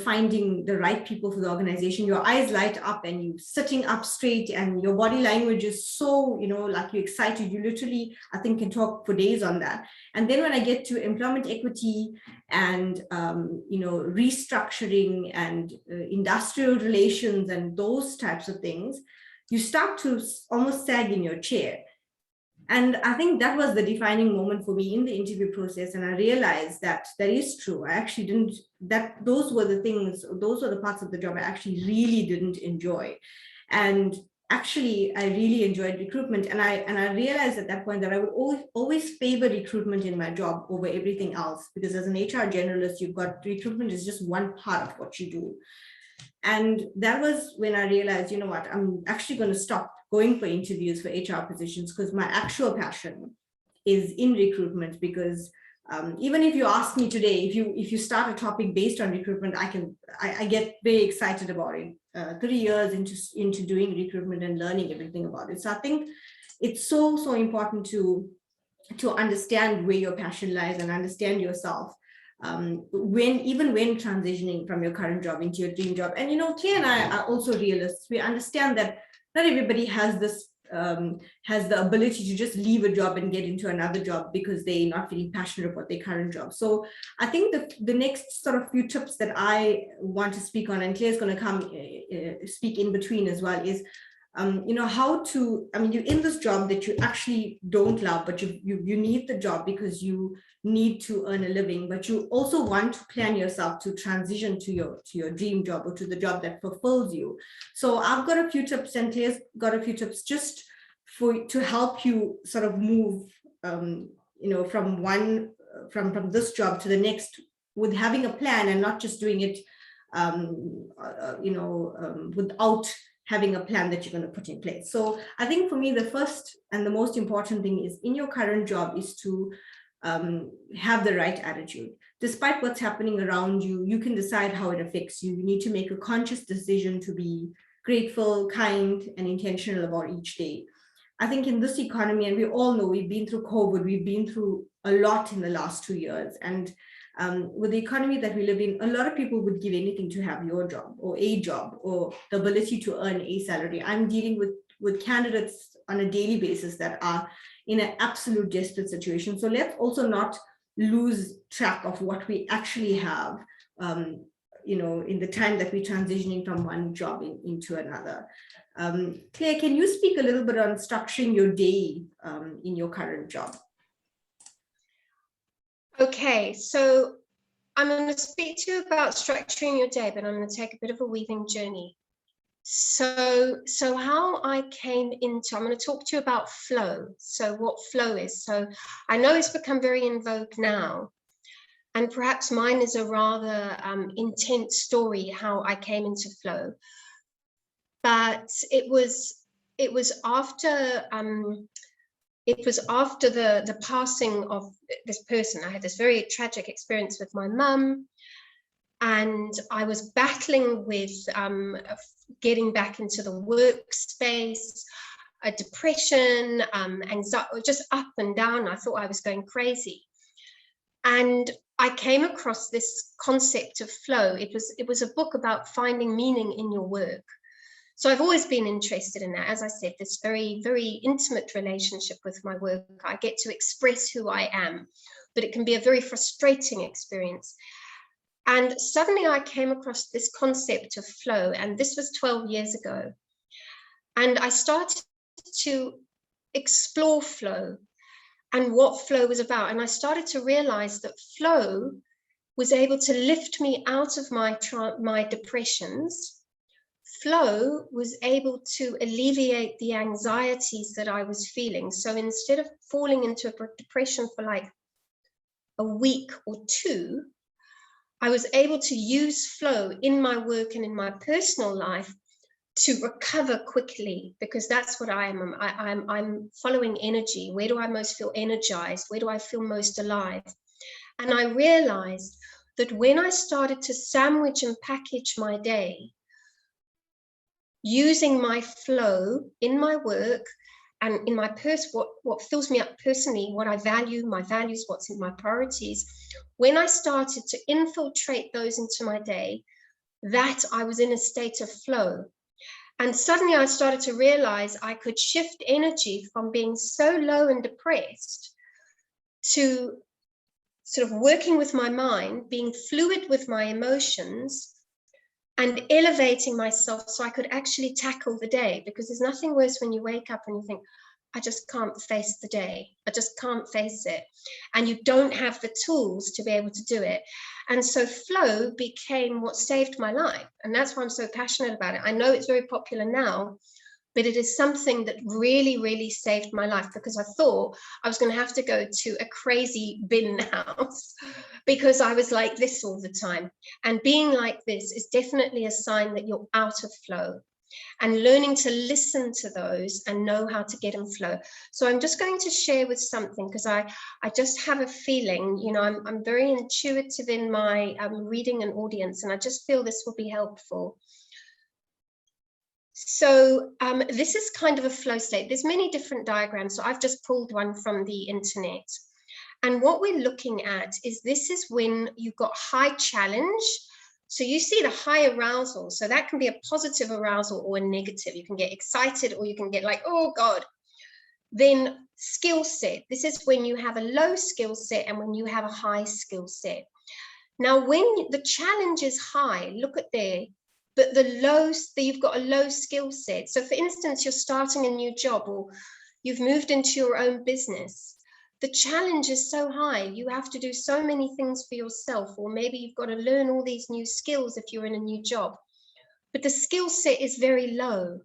finding the right people for the organization, your eyes light up and you're sitting up straight and your body language is so, like you're excited. You literally, I think, can talk for days on that. And then when I get to employment equity and, restructuring and industrial relations and those types of things, you start to almost sag in your chair. And I think that was the defining moment for me in the interview process. And I realized that is true. I actually those were the parts of the job I actually really didn't enjoy. And actually, I really enjoyed recruitment. And I realized at that point that I would always favor recruitment in my job over everything else, because as an HR generalist, recruitment is just one part of what you do. And that was when I realized, I'm actually going to stop going for interviews for HR positions, because my actual passion is in recruitment. Because even if you ask me today, if you start a topic based on recruitment, I get very excited about it. 3 years into doing recruitment and learning everything about it. So I think it's so important to understand where your passion lies and understand yourself. even when transitioning from your current job into your dream job. And Claire and I are also realists. We understand that not everybody has this has the ability to just leave a job and get into another job because they're not feeling passionate about their current job. So I think the next sort of few tips that I want to speak on, and Claire's going to come speak in between as well, is how to, you're in this job that you actually don't love, but you need the job because you need to earn a living, but you also want to plan yourself to transition to your dream job or to the job that fulfills you. So I've got a few tips, and Claire's got a few tips just to help you sort of move from this job to the next with having a plan and not just doing it without having a plan that you're going to put in place. So I think for me, the first and the most important thing is in your current job is to have the right attitude. Despite what's happening around you, you can decide how it affects you. You need to make a conscious decision to be grateful, kind, and intentional about each day. I think in this economy, and we all know we've been through COVID, we've been through a lot in the last 2 years. And with the economy that we live in, a lot of people would give anything to have your job or a job or the ability to earn a salary. I'm dealing with candidates on a daily basis that are in an absolute desperate situation. So let's also not lose track of what we actually have, in the time that we're transitioning from one job into another. Claire, can you speak a little bit on structuring your day in your current job? Okay, so I'm going to speak to you about structuring your day, but I'm going to take a bit of a weaving journey. So how I came into, I'm going to talk to you about flow. So what flow is. So I know it's become very in vogue now, and perhaps mine is a rather intense story how I came into flow. But it was after the passing of this person. I had this very tragic experience with my mum, and I was battling with getting back into the workspace, a depression, anxiety, just up and down. I thought I was going crazy. And I came across this concept of flow. It was a book about finding meaning in your work. So I've always been interested in that. As I said, this very, very intimate relationship with my work. I get to express who I am, but it can be a very frustrating experience. And suddenly I came across this concept of flow, and this was 12 years ago. And I started to explore flow and what flow was about. And I started to realize that flow was able to lift me out of my depressions. Flow was able to alleviate the anxieties that I was feeling. So instead of falling into a depression for like a week or two, I was able to use flow in my work and in my personal life to recover quickly, because that's what I am. I'm following energy. Where do I most feel energized? Where do I feel most alive? And I realized that when I started to sandwich and package my day, using my flow in my work and in my what fills me up personally, what I value, my values, what's in my priorities, when I started to infiltrate those into my day, that I was in a state of flow. And suddenly I started to realize I could shift energy from being so low and depressed to sort of working with my mind, being fluid with my emotions, and elevating myself so I could actually tackle the day. Because there's nothing worse when you wake up and you think, I just can't face the day. I just can't face it. And you don't have the tools to be able to do it. And so flow became what saved my life. And that's why I'm so passionate about it. I know it's very popular now, but it is something that really, really saved my life, because I thought I was going to have to go to a crazy bin house because I was like this all the time. And being like this is definitely a sign that you're out of flow, and learning to listen to those and know how to get in flow. So I'm just going to share with something, because I just have a feeling, I'm very intuitive in my reading an audience, and I just feel this will be helpful. So this is kind of a flow state. There's many different diagrams. So I've just pulled one from the internet. And what we're looking at is this is when you've got high challenge. So you see the high arousal. So that can be a positive arousal or a negative. You can get excited or you can get like, oh God. Then skill set. This is when you have a low skill set and when you have a high skill set. Now, when the challenge is high, look at there, but you've got a low skill set. So for instance, you're starting a new job or you've moved into your own business. The challenge is so high. You have to do so many things for yourself, or maybe you've got to learn all these new skills if you're in a new job, but the skill set is very low.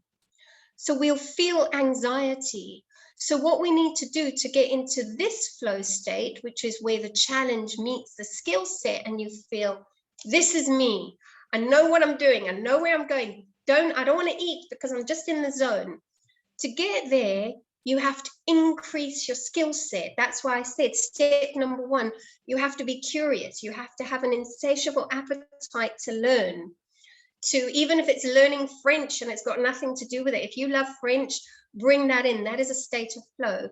So we'll feel anxiety. So what we need to do to get into this flow state, which is where the challenge meets the skill set and you feel, this is me. I know what I'm doing. I know where I'm going. I don't want to eat because I'm just in the zone. To get there, you have to increase your skill set. That's why I said step number 1, you have to be curious. You have to have an insatiable appetite to learn. Even if it's learning French and it's got nothing to do with it. If you love French, bring that in. That is a state of flow.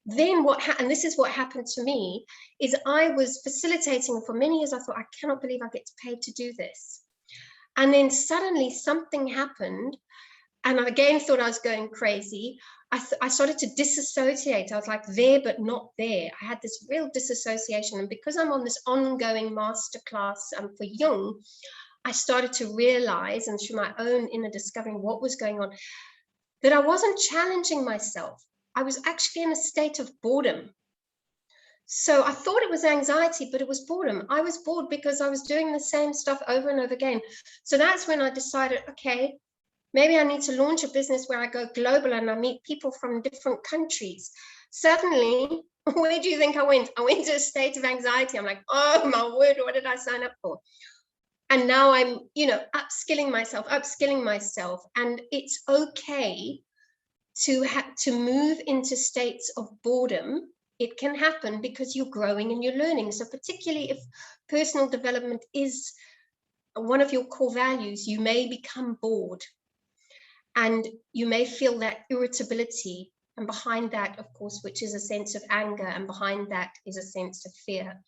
Then and this is what happened to me, is I was facilitating for many years. I thought, I cannot believe I get paid to do this. And then suddenly something happened and I again thought I was going crazy. I started to disassociate. I was like there, but not there. I had this real disassociation. And because I'm on this ongoing masterclass for Jung, I started to realize, and through my own inner discovering what was going on, that I wasn't challenging myself. I was actually in a state of boredom. So I thought it was anxiety, but it was boredom. I was bored because I was doing the same stuff over and over again. So that's when I decided, okay, maybe I need to launch a business where I go global and I meet people from different countries. Suddenly, where do you think I went? I went to a state of anxiety. I'm like, oh my word, what did I sign up for? And now I'm, upskilling myself. And it's okay to move into states of boredom. It can happen because you're growing and you're learning. So particularly if personal development is one of your core values, you may become bored and you may feel that irritability. And behind that, of course, which is a sense of anger, and behind that is a sense of fear.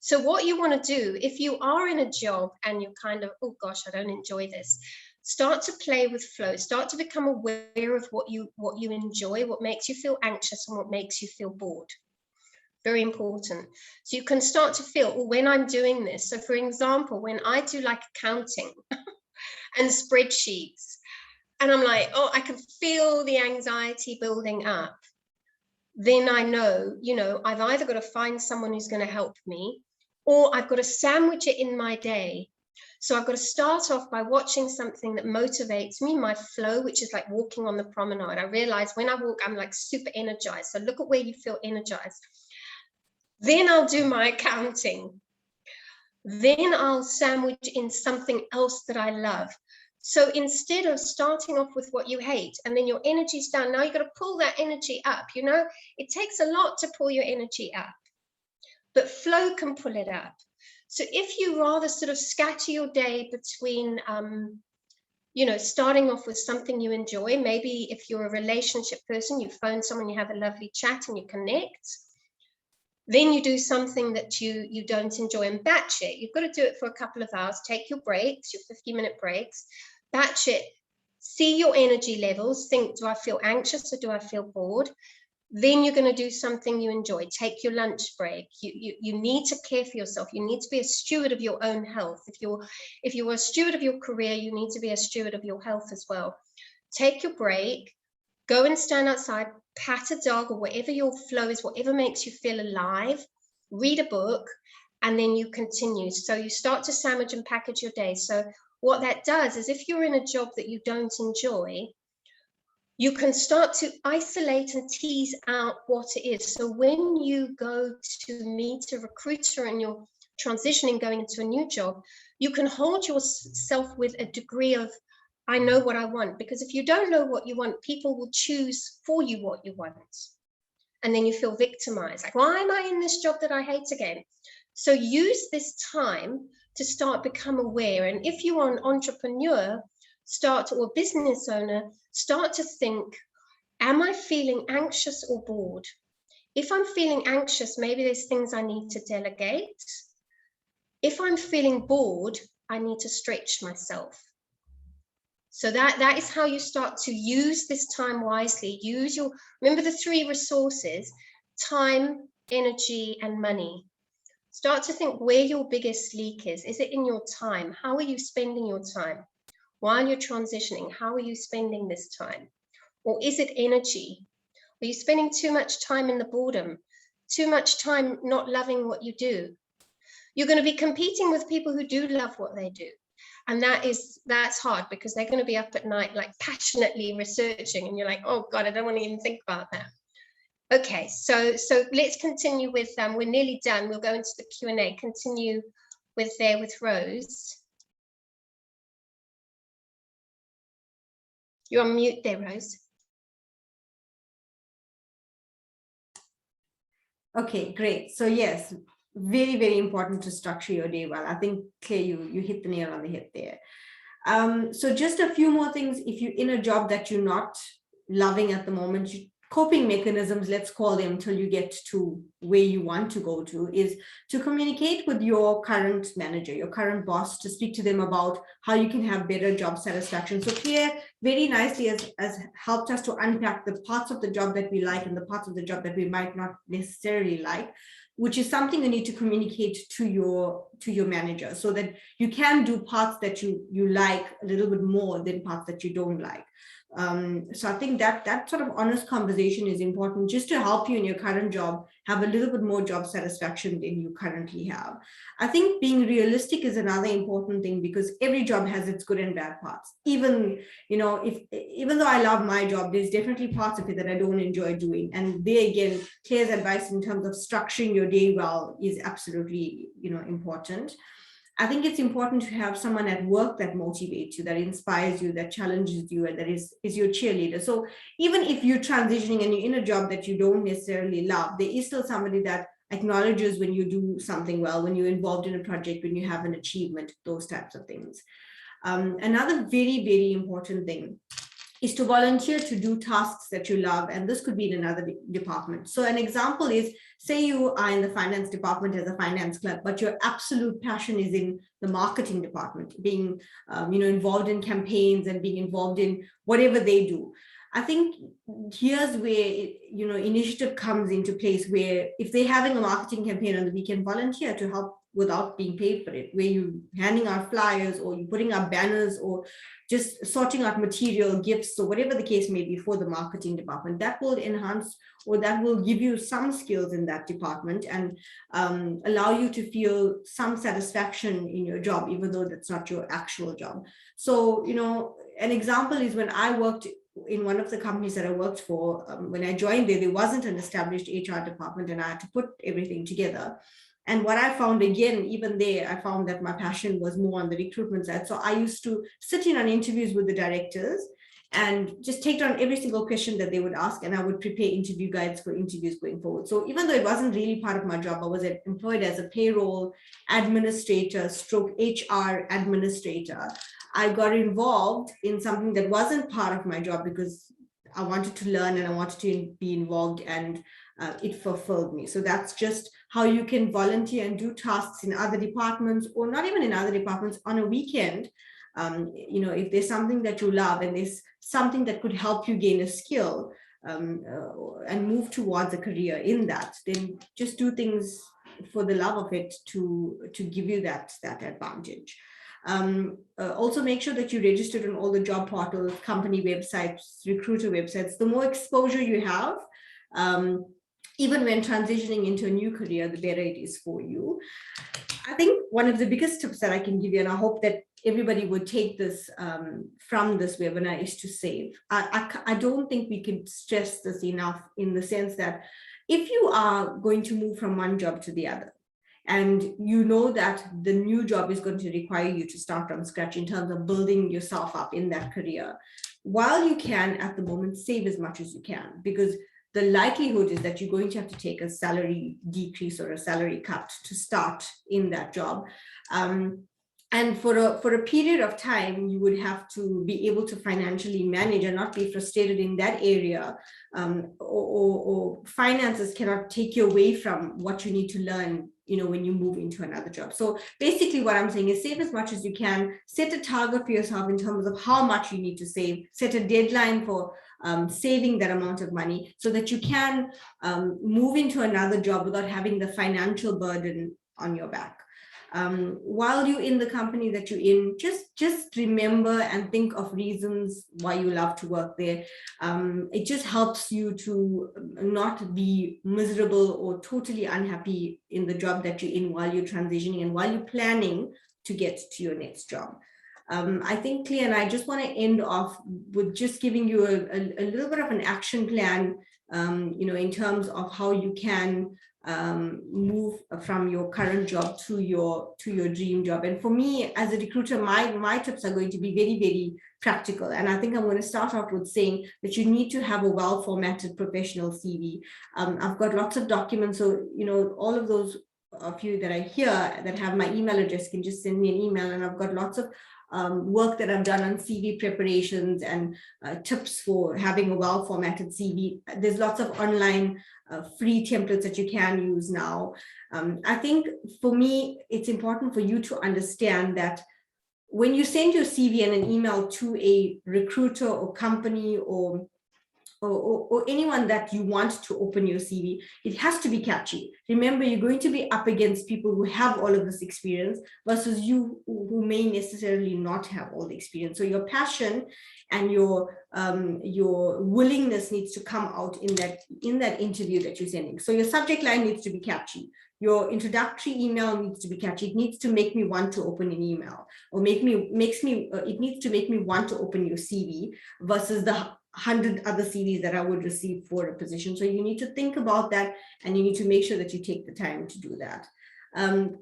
So what you want to do, if you are in a job and you're kind of, oh gosh, I don't enjoy this, start to play with flow, start to become aware of what you enjoy, what makes you feel anxious and what makes you feel bored. Very important. So you can start to feel, when I'm doing this. So for example, when I do like accounting and spreadsheets, and I'm like, oh, I can feel the anxiety building up, then I know, I've either got to find someone who's going to help me, or I've got to sandwich it in my day. So I've got to start off by watching something that motivates me, my flow, which is like walking on the promenade. I realize when I walk, I'm like super energized. So look at where you feel energized. Then I'll do my accounting. Then I'll sandwich in something else that I love. So instead of starting off with what you hate and then your energy's down, now you've got to pull that energy up. It takes a lot to pull your energy up, but flow can pull it up. So if you rather sort of scatter your day between, starting off with something you enjoy, maybe if you're a relationship person, you phone someone, you have a lovely chat and you connect. Then you do something that you don't enjoy and batch it. You've got to do it for a couple of hours. Take your breaks, your 50-minute breaks, batch it, see your energy levels, think, do I feel anxious or do I feel bored? Then you're going to do something you enjoy. Take your lunch break. You need to care for yourself. You need to be a steward of your own health. If you're a steward of your career, you need to be a steward of your health as well. Take your break, go and stand outside, pat a dog or whatever your flow is, whatever makes you feel alive, read a book, and then you continue. So you start to sandwich and package your day. So what that does is if you're in a job that you don't enjoy, you can start to isolate and tease out what it is. So when you go to meet a recruiter and you're transitioning, going into a new job, you can hold yourself with a degree of, I know what I want. Because if you don't know what you want, people will choose for you what you want. And then you feel victimized. Like, why am I in this job that I hate again? So use this time to start become aware. And if you are an entrepreneur, or business owner, start to think, am I feeling anxious or bored? If I'm feeling anxious, maybe there's things I need to delegate. If I'm feeling bored, I need to stretch myself. So that is how you start to use this time wisely. Remember the 3 resources: time, energy, and money. Start to think where your biggest leak is. Is it in your time? How are you spending your time? While you're transitioning, how are you spending this time? Or is it energy? Are you spending too much time in the boredom? Too much time not loving what you do? You're going to be competing with people who do love what they do. And that's hard, because they're going to be up at night, like passionately researching, and you're like, oh God, I don't want to even think about that. Okay, so let's continue with, we're nearly done. We'll go into the Q&A, continue with Rose. You're on mute there, Rose. Okay, great. So yes, very, very important to structure your day well. I think, Claire, you hit the nail on the head there. So just a few more things. If you're in a job that you're not loving at the moment, coping mechanisms, let's call them, until you get to where you want to go to, is to communicate with your current manager, your current boss, to speak to them about how you can have better job satisfaction. So Claire very nicely has helped us to unpack the parts of the job that we like and the parts of the job that we might not necessarily like, which is something you need to communicate to your manager, so that you can do parts that you like a little bit more than parts that you don't like. So I think that sort of honest conversation is important, just to help you in your current job have a little bit more job satisfaction than you currently have. I think being realistic is another important thing, because every job has its good and bad parts. Even though I love my job, there's definitely parts of it that I don't enjoy doing. And there again, Claire's advice in terms of structuring your day well is absolutely important. I think it's important to have someone at work that motivates you, that inspires you, that challenges you, and that is your cheerleader. So even if you're transitioning and you're in a job that you don't necessarily love, there is still somebody that acknowledges when you do something well, when you're involved in a project, when you have an achievement, those types of things. Another very, very important thing is to volunteer to do tasks that you love, and this could be in another department. So an example is, say you are in the finance department as a finance clerk, but your absolute passion is in the marketing department, being involved in campaigns and being involved in whatever they do. I think here's where initiative comes into place, where if they're having a marketing campaign on the weekend, volunteer to help without being paid for it, where you're handing out flyers, or you're putting up banners, or just sorting out material, gifts, or whatever the case may be for the marketing department. That will enhance, or that will give you some skills in that department, and allow you to feel some satisfaction in your job, even though that's not your actual job. So, an example is when I worked in one of the companies that I worked for, when I joined there wasn't an established HR department, and I had to put everything together. And what I found, again, even there, I found that my passion was more on the recruitment side. So I used to sit in on interviews with the directors and just take down every single question that they would ask, and I would prepare interview guides for interviews going forward. So even though it wasn't really part of my job, I was employed as a payroll administrator / HR administrator. I got involved in something that wasn't part of my job because I wanted to learn and I wanted to be involved, and it fulfilled me. So that's just how you can volunteer and do tasks in other departments, or not even in other departments, on a weekend. If there's something that you love and there's something that could help you gain a skill and move towards a career in that, then just do things for the love of it to give you that advantage. Also make sure that you registered on all the job portals, company websites, recruiter websites. The more exposure you have, even when transitioning into a new career, the better it is for you. I think one of the biggest tips that I can give you, and I hope that everybody would take this from this webinar, is to save. I don't think we can stress this enough, in the sense that if you are going to move from one job to the other, and you know that the new job is going to require you to start from scratch in terms of building yourself up in that career, while you can at the moment, save as much as you can, because the likelihood is that you're going to have to take a salary decrease or a salary cut to start in that job. And for a period of time, you would have to be able to financially manage and not be frustrated in that area, or finances cannot take you away from what you need to learn, when you move into another job. So basically what I'm saying is save as much as you can, set a target for yourself in terms of how much you need to save, set a deadline for saving that amount of money so that you can move into another job without having the financial burden on your back. While you're in the company that you're in, just remember and think of reasons why you love to work there. It just helps you to not be miserable or totally unhappy in the job that you're in while you're transitioning and while you're planning to get to your next job. I think, Clea, and I just want to end off with just giving you a little bit of an action plan, in terms of how you can move from your current job to your dream job. And for me as a recruiter, my tips are going to be very, very practical. And I think I'm going to start off with saying that you need to have a well-formatted professional CV. I've got lots of documents, so all of those of you that are here that have my email address can just send me an email, and I've got lots of work that I've done on CV preparations and tips for having a well-formatted CV. There's lots of online free templates that you can use now. I think for me, it's important for you to understand that when you send your CV and an email to a recruiter or company or anyone that you want to open your CV, it has to be catchy. Remember, you're going to be up against people who have all of this experience versus you who may necessarily not have all the experience. So your passion and your willingness needs to come out in that interview that you're sending. So your subject line needs to be catchy. Your introductory email needs to be catchy. It needs to make me want to open an email, or it needs to make me want to open your CV versus the 100 other CVs that I would receive for a position. So you need to think about that, and you need to make sure that you take the time to do that.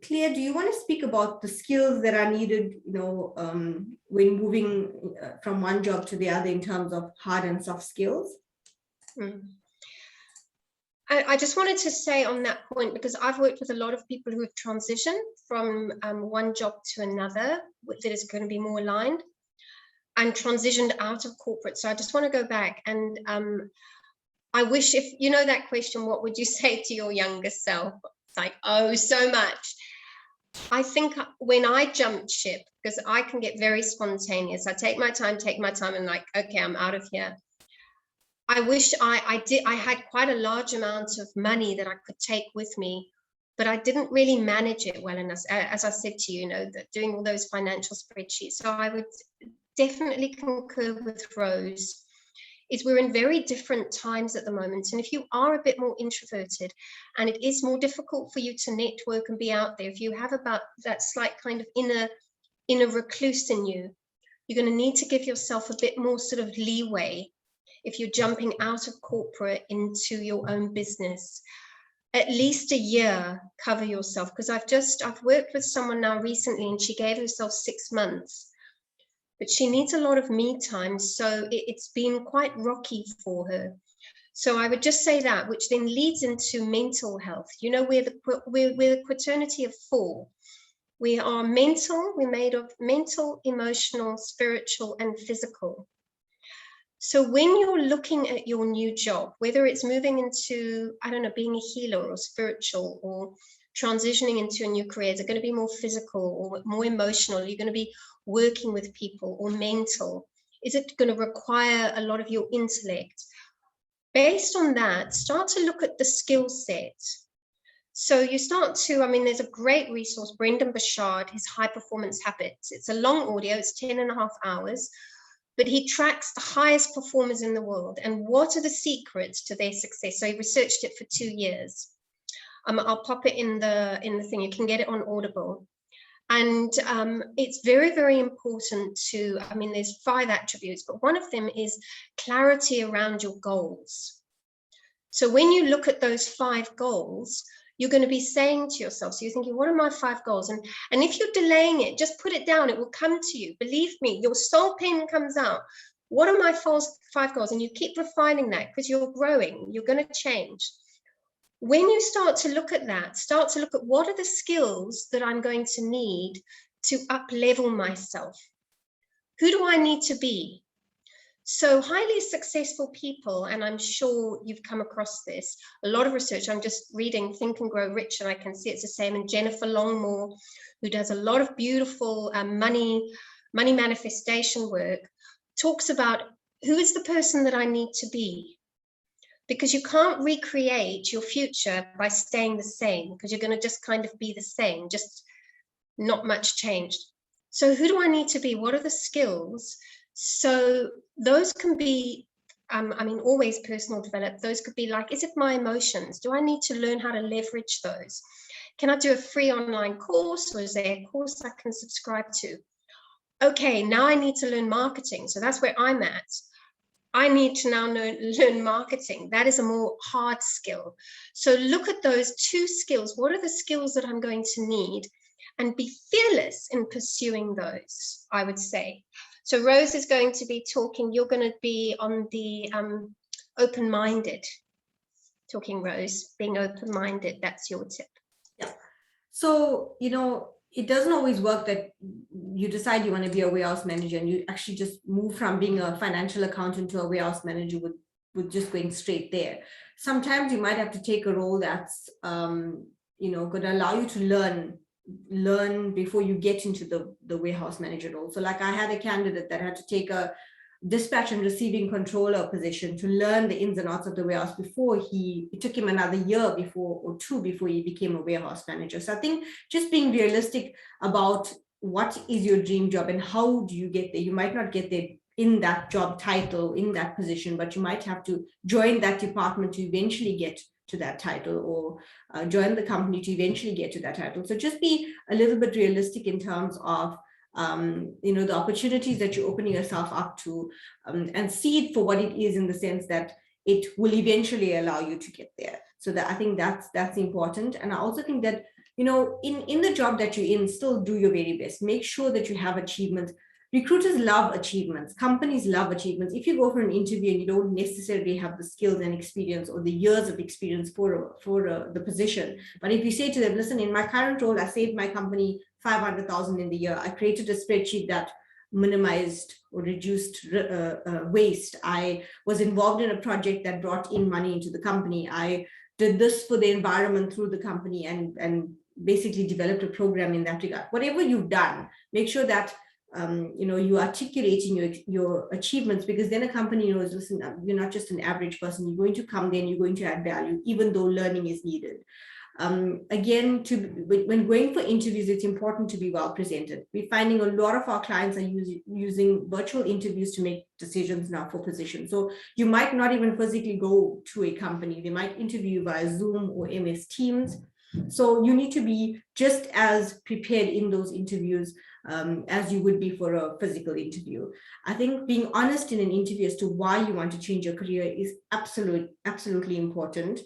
Clea, do you want to speak about the skills that are needed, when moving from one job to the other in terms of hard and soft skills? I just wanted to say on that point, because I've worked with a lot of people who have transitioned from one job to another that is going to be more aligned, and transitioned out of corporate. So I just want to go back, and I wish, if you know that question, what would you say to your younger self? It's like, oh, so much. I think when I jumped ship, because I can get very spontaneous, I take my time and like, okay, I'm out of here. I wish I had quite a large amount of money that I could take with me, but I didn't really manage it well enough. As I said to you, that doing all those financial spreadsheets. So I would definitely concur with Rose, is we're in very different times at the moment. And if you are a bit more introverted and it is more difficult for you to network and be out there, if you have about that slight kind of inner recluse in you, you're going to need to give yourself a bit more sort of leeway if you're jumping out of corporate into your own business. At least a year, cover yourself. Because I've worked with someone now recently, and she gave herself 6 months. But she needs a lot of me time, so it's been quite rocky for her. So I would just say that, which then leads into mental health. We're the quaternity of 4. We are mental. We're made of mental, emotional, spiritual, and physical. So when you're looking at your new job, whether it's moving into, I don't know, being a healer or spiritual, or transitioning into a new career, is it going to be more physical or more emotional? Are you going to be working with people, or mental? Is it going to require a lot of your intellect? Based on that, start to look at the skill set. So you start to, there's a great resource, Brendan Burchard, his High Performance Habits. It's a long audio, it's 10.5 hours, but he tracks the highest performers in the world and what are the secrets to their success. So he researched it for 2 years. I'll pop it in the thing. You can get it on Audible. And it's very, very important to, there's 5 attributes, but one of them is clarity around your goals. So when you look at those 5 goals, you're going to be saying to yourself, so you're thinking, what are my 5 goals? And if you're delaying it, just put it down. It will come to you. Believe me, your soul pen comes out. What are my 5 goals? And you keep refining that, because you're growing. You're going to change. When you start to look at that, start to look at what are the skills that I'm going to need to up-level myself? Who do I need to be? So highly successful people, and I'm sure you've come across this, a lot of research, I'm just reading Think and Grow Rich, and I can see it's the same, and Jennifer Longmore, who does a lot of beautiful money manifestation work, talks about who is the person that I need to be. Because you can't recreate your future by staying the same, because you're going to just kind of be the same, just not much changed. So who do I need to be? What are the skills? So those can be, I mean, always personal development. Those could be like, is it my emotions? Do I need to learn how to leverage those? Can I do a free online course, or is there a course I can subscribe to? Okay, now I need to learn marketing. So that's where I'm at. I need to now learn marketing. That is a more hard skill. So look at those two skills. What are the skills that I'm going to need? And be fearless in pursuing those, I would say. So Rose is going to be talking, you're going to be on the open-minded, talking Rose, being open-minded, that's your tip. Yeah. So, it doesn't always work that you decide you want to be a warehouse manager and you actually just move from being a financial accountant to a warehouse manager with just going straight there. Sometimes you might have to take a role that's, going to allow you to learn before you get into the warehouse manager role. So like I had a candidate that had to take a dispatch and receiving controller position to learn the ins and outs of the warehouse before it took him another year or two before he became a warehouse manager. So I think just being realistic about what is your dream job and how do you get there. You might not get there in that job title, in that position, but you might have to join that department to eventually get to that title, or join the company to eventually get to that title. So just be a little bit realistic in terms of the opportunities that you're opening yourself up to, and see it for what it is, in the sense that it will eventually allow you to get there. So that I think that's important. And I also think that, in the job that you're in, still do your very best. Make sure that you have achievements. Recruiters love achievements. Companies love achievements. If you go for an interview and you don't necessarily have the skills and experience or the years of experience for the position, but if you say to them, listen, in my current role, I saved my company $500,000 in the year. I created a spreadsheet that minimized or reduced waste. I was involved in a project that brought in money into the company. I did this for the environment through the company, and basically developed a program in that regard. Whatever you've done, make sure that you articulating your achievements, because then a company knows, listen, you're not just an average person. You're going to come there and you're going to add value, even though learning is needed. Again, when going for interviews, it's important to be well presented. We're finding a lot of our clients are using virtual interviews to make decisions now for positions. So you might not even physically go to a company. They might interview via Zoom or MS Teams. So you need to be just as prepared in those interviews as you would be for a physical interview. I think being honest in an interview as to why you want to change your career is absolutely important.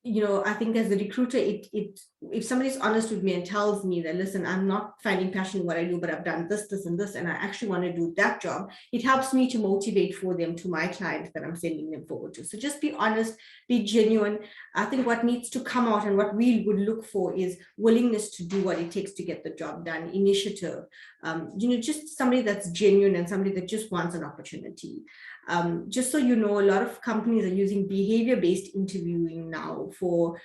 I think as a recruiter, if somebody's honest with me and tells me that, listen, I'm not finding passion in what I do, but I've done this, and this, and I actually want to do that job, it helps me to motivate for them to my client that I'm sending them forward to. So just be honest, be genuine. I think what needs to come out and what we would look for is willingness to do what it takes to get the job done, initiative, just somebody that's genuine and somebody that just wants an opportunity. Just so you know, a lot of companies are using behavior-based interviewing now for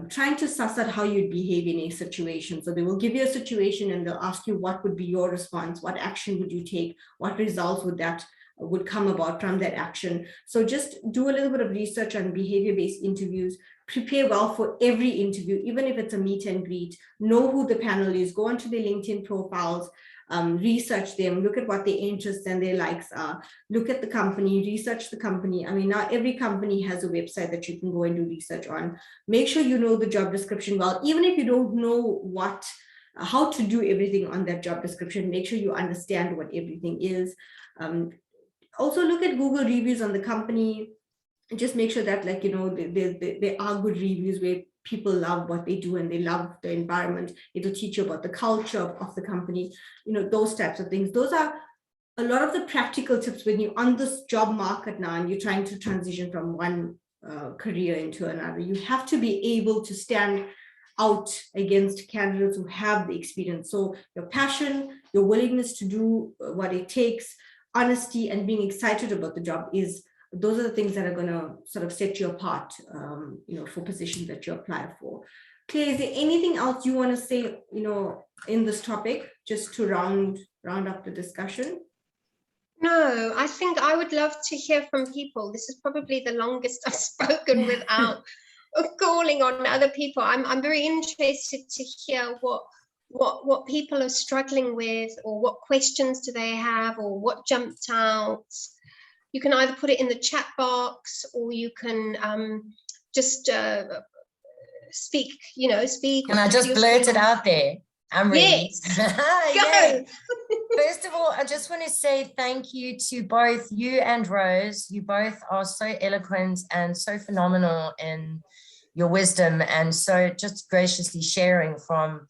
trying to suss out how you'd behave in a situation. So they will give you a situation and they'll ask you what would be your response, what action would you take, what results would come about from that action. So just do a little bit of research on behavior-based interviews. Prepare well for every interview, even if it's a meet and greet. Know who the panel is. Go onto their LinkedIn profiles. Research them, look at what their interests and their likes are, look at the company, research the company. I mean, now every company has a website that you can go and do research on. Make sure you know the job description well, even if you don't know how to do everything on that job description. Make sure you understand what everything is. Also look at Google reviews on the company. Just make sure that, there are good reviews where people love what they do and they love the environment. It'll teach you about the culture of the company, those types of things. Those are a lot of the practical tips when you're on this job market now and you're trying to transition from one career into another. You have to be able to stand out against candidates who have the experience. So your passion, your willingness to do what it takes, honesty, and being excited about the job those are the things that are going to sort of set you apart, for positions that you apply for. Claire, is there anything else you want to say, in this topic, just to round up the discussion? No, I think I would love to hear from people. This is probably the longest I've spoken without calling on other people. I'm very interested to hear what people are struggling with, or what questions do they have, or what jumped out. You can either put it in the chat box, or you can just speak. Can I just blurt it out there? I'm ready. Yes. Go. First of all, I just want to say thank you to both you and Rose. You both are so eloquent and so phenomenal in your wisdom, and so just graciously sharing from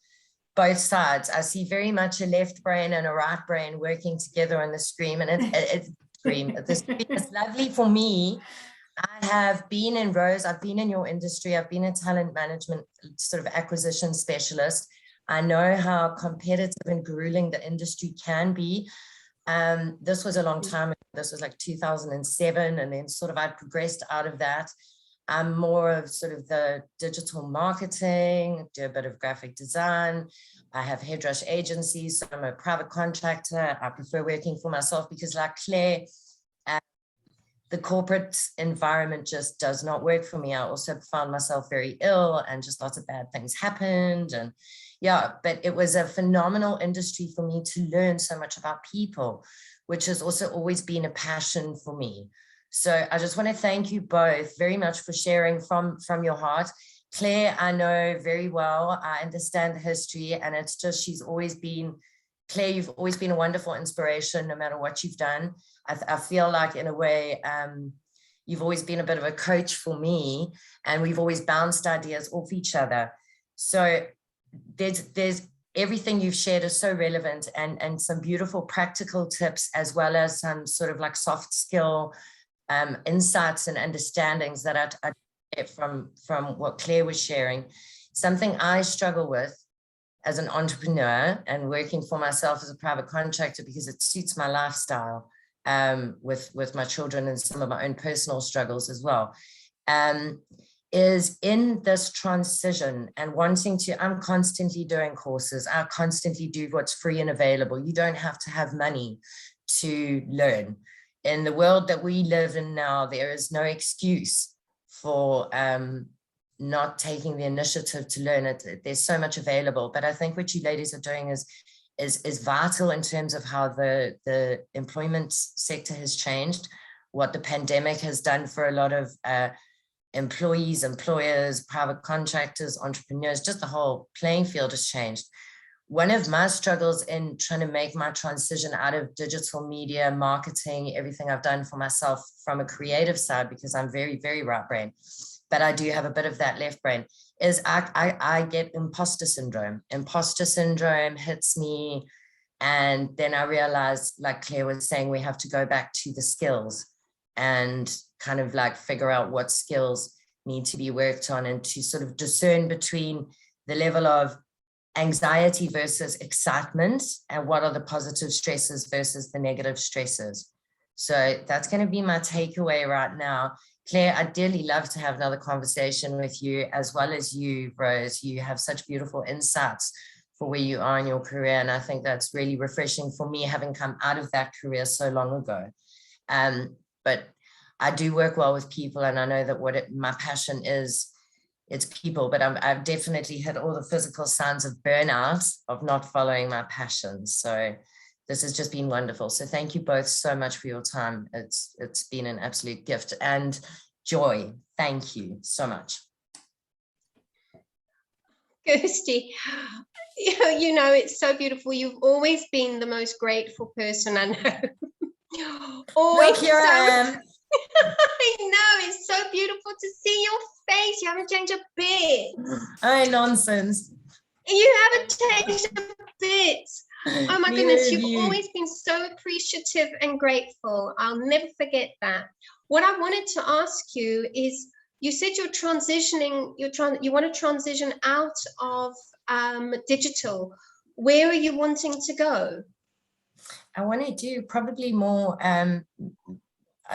both sides. I see very much a left brain and a right brain working together on the screen, and it's lovely for me. I have been in, Rose, I've been in your industry. I've been a talent management sort of acquisition specialist. I know how competitive and grueling the industry can be. This was a long time ago. This was like 2007. And then sort of I progressed out of that. I'm more of sort of the digital marketing, do a bit of graphic design. I have hairdrush agencies. So I'm a private contractor. I prefer working for myself because, like Claire, the corporate environment just does not work for me. I also found myself very ill, and just lots of bad things happened. And yeah, but it was a phenomenal industry for me to learn so much about people, which has also always been a passion for me. So I just want to thank you both very much for sharing from your heart. Claire, I know very well. I understand the history, and it's just, she's always been, Claire, you've always been a wonderful inspiration no matter what you've done. I feel like, in a way, you've always been a bit of a coach for me, and we've always bounced ideas off each other. So there's everything you've shared is so relevant, and some beautiful practical tips, as well as some sort of like soft skill insights and understandings that I get from what Claire was sharing. Something I struggle with as an entrepreneur and working for myself as a private contractor, because it suits my lifestyle, with my children and some of my own personal struggles as well, is in this transition and wanting to, I'm constantly doing courses. I constantly do what's free and available. You don't have to have money to learn. In the world that we live in now, there is no excuse for not taking the initiative to learn it. There's so much available, but I think what you ladies are doing is vital in terms of how the employment sector has changed, what the pandemic has done for a lot of employees, employers, private contractors, entrepreneurs. Just the whole playing field has changed. One of my struggles in trying to make my transition out of digital media, marketing, everything I've done for myself from a creative side, because I'm very, very right brain, but I do have a bit of that left brain, is I get imposter syndrome. Imposter syndrome hits me. And then I realized, like Claire was saying, we have to go back to the skills and kind of like figure out what skills need to be worked on, and to sort of discern between the level of anxiety versus excitement, and what are the positive stresses versus the negative stresses. So that's going to be my takeaway right now. Claire, I'd dearly love to have another conversation with you, as well as you, Rose. You have such beautiful insights for where you are in your career, and I think that's really refreshing for me, having come out of that career so long ago. But I do work well with people, and I know that my passion is, it's people, but I've definitely hit all the physical signs of burnout of not following my passion. So this has just been wonderful. So thank you both so much for your time. It's been an absolute gift and joy. Thank you so much. Kirsty, it's so beautiful. You've always been the most grateful person I know. Always. Look, here I am. I know, it's so beautiful to see your face. You haven't changed a bit. Oh, nonsense. You haven't changed a bit. Oh my goodness, you've always been so appreciative and grateful. I'll never forget that. What I wanted to ask you is, you said you're transitioning, you want to transition out of digital. Where are you wanting to go? I want to do probably more, I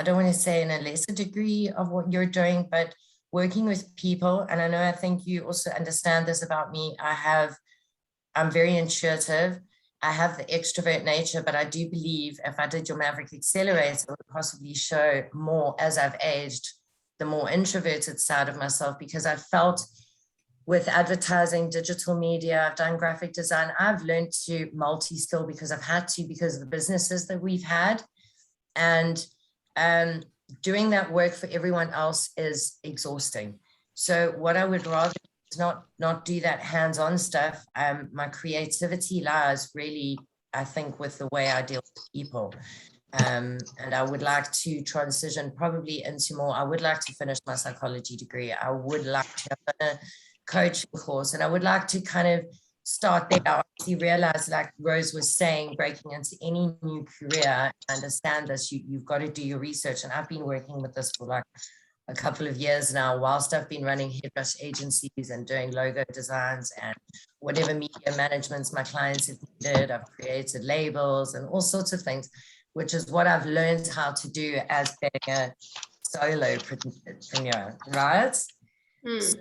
don't want to say in a lesser degree of what you're doing, but working with people. And I know, I think you also understand this about me. I'm very intuitive. I have the extrovert nature, but I do believe if I did your Maverick Accelerator, it would possibly show more as I've aged, the more introverted side of myself, because I felt with advertising, digital media, I've done graphic design, I've learned to multi-skill because I've had to, because of the businesses that we've had. And doing that work for everyone else is exhausting. So what I would rather is not do that hands-on stuff. My creativity lies really, I think, with the way I deal with people. And I would like to transition probably into more, I would like to finish my psychology degree. I would like to have a coaching course, and I would like to kind of start there. I obviously realize, like Rose was saying, breaking into any new career, understand this, you've got to do your research. And I've been working with this for like a couple of years now, whilst I've been running hairbrush agencies and doing logo designs and whatever media managements my clients have needed. I've created labels and all sorts of things, which is what I've learned how to do as being a solopreneur, right? So,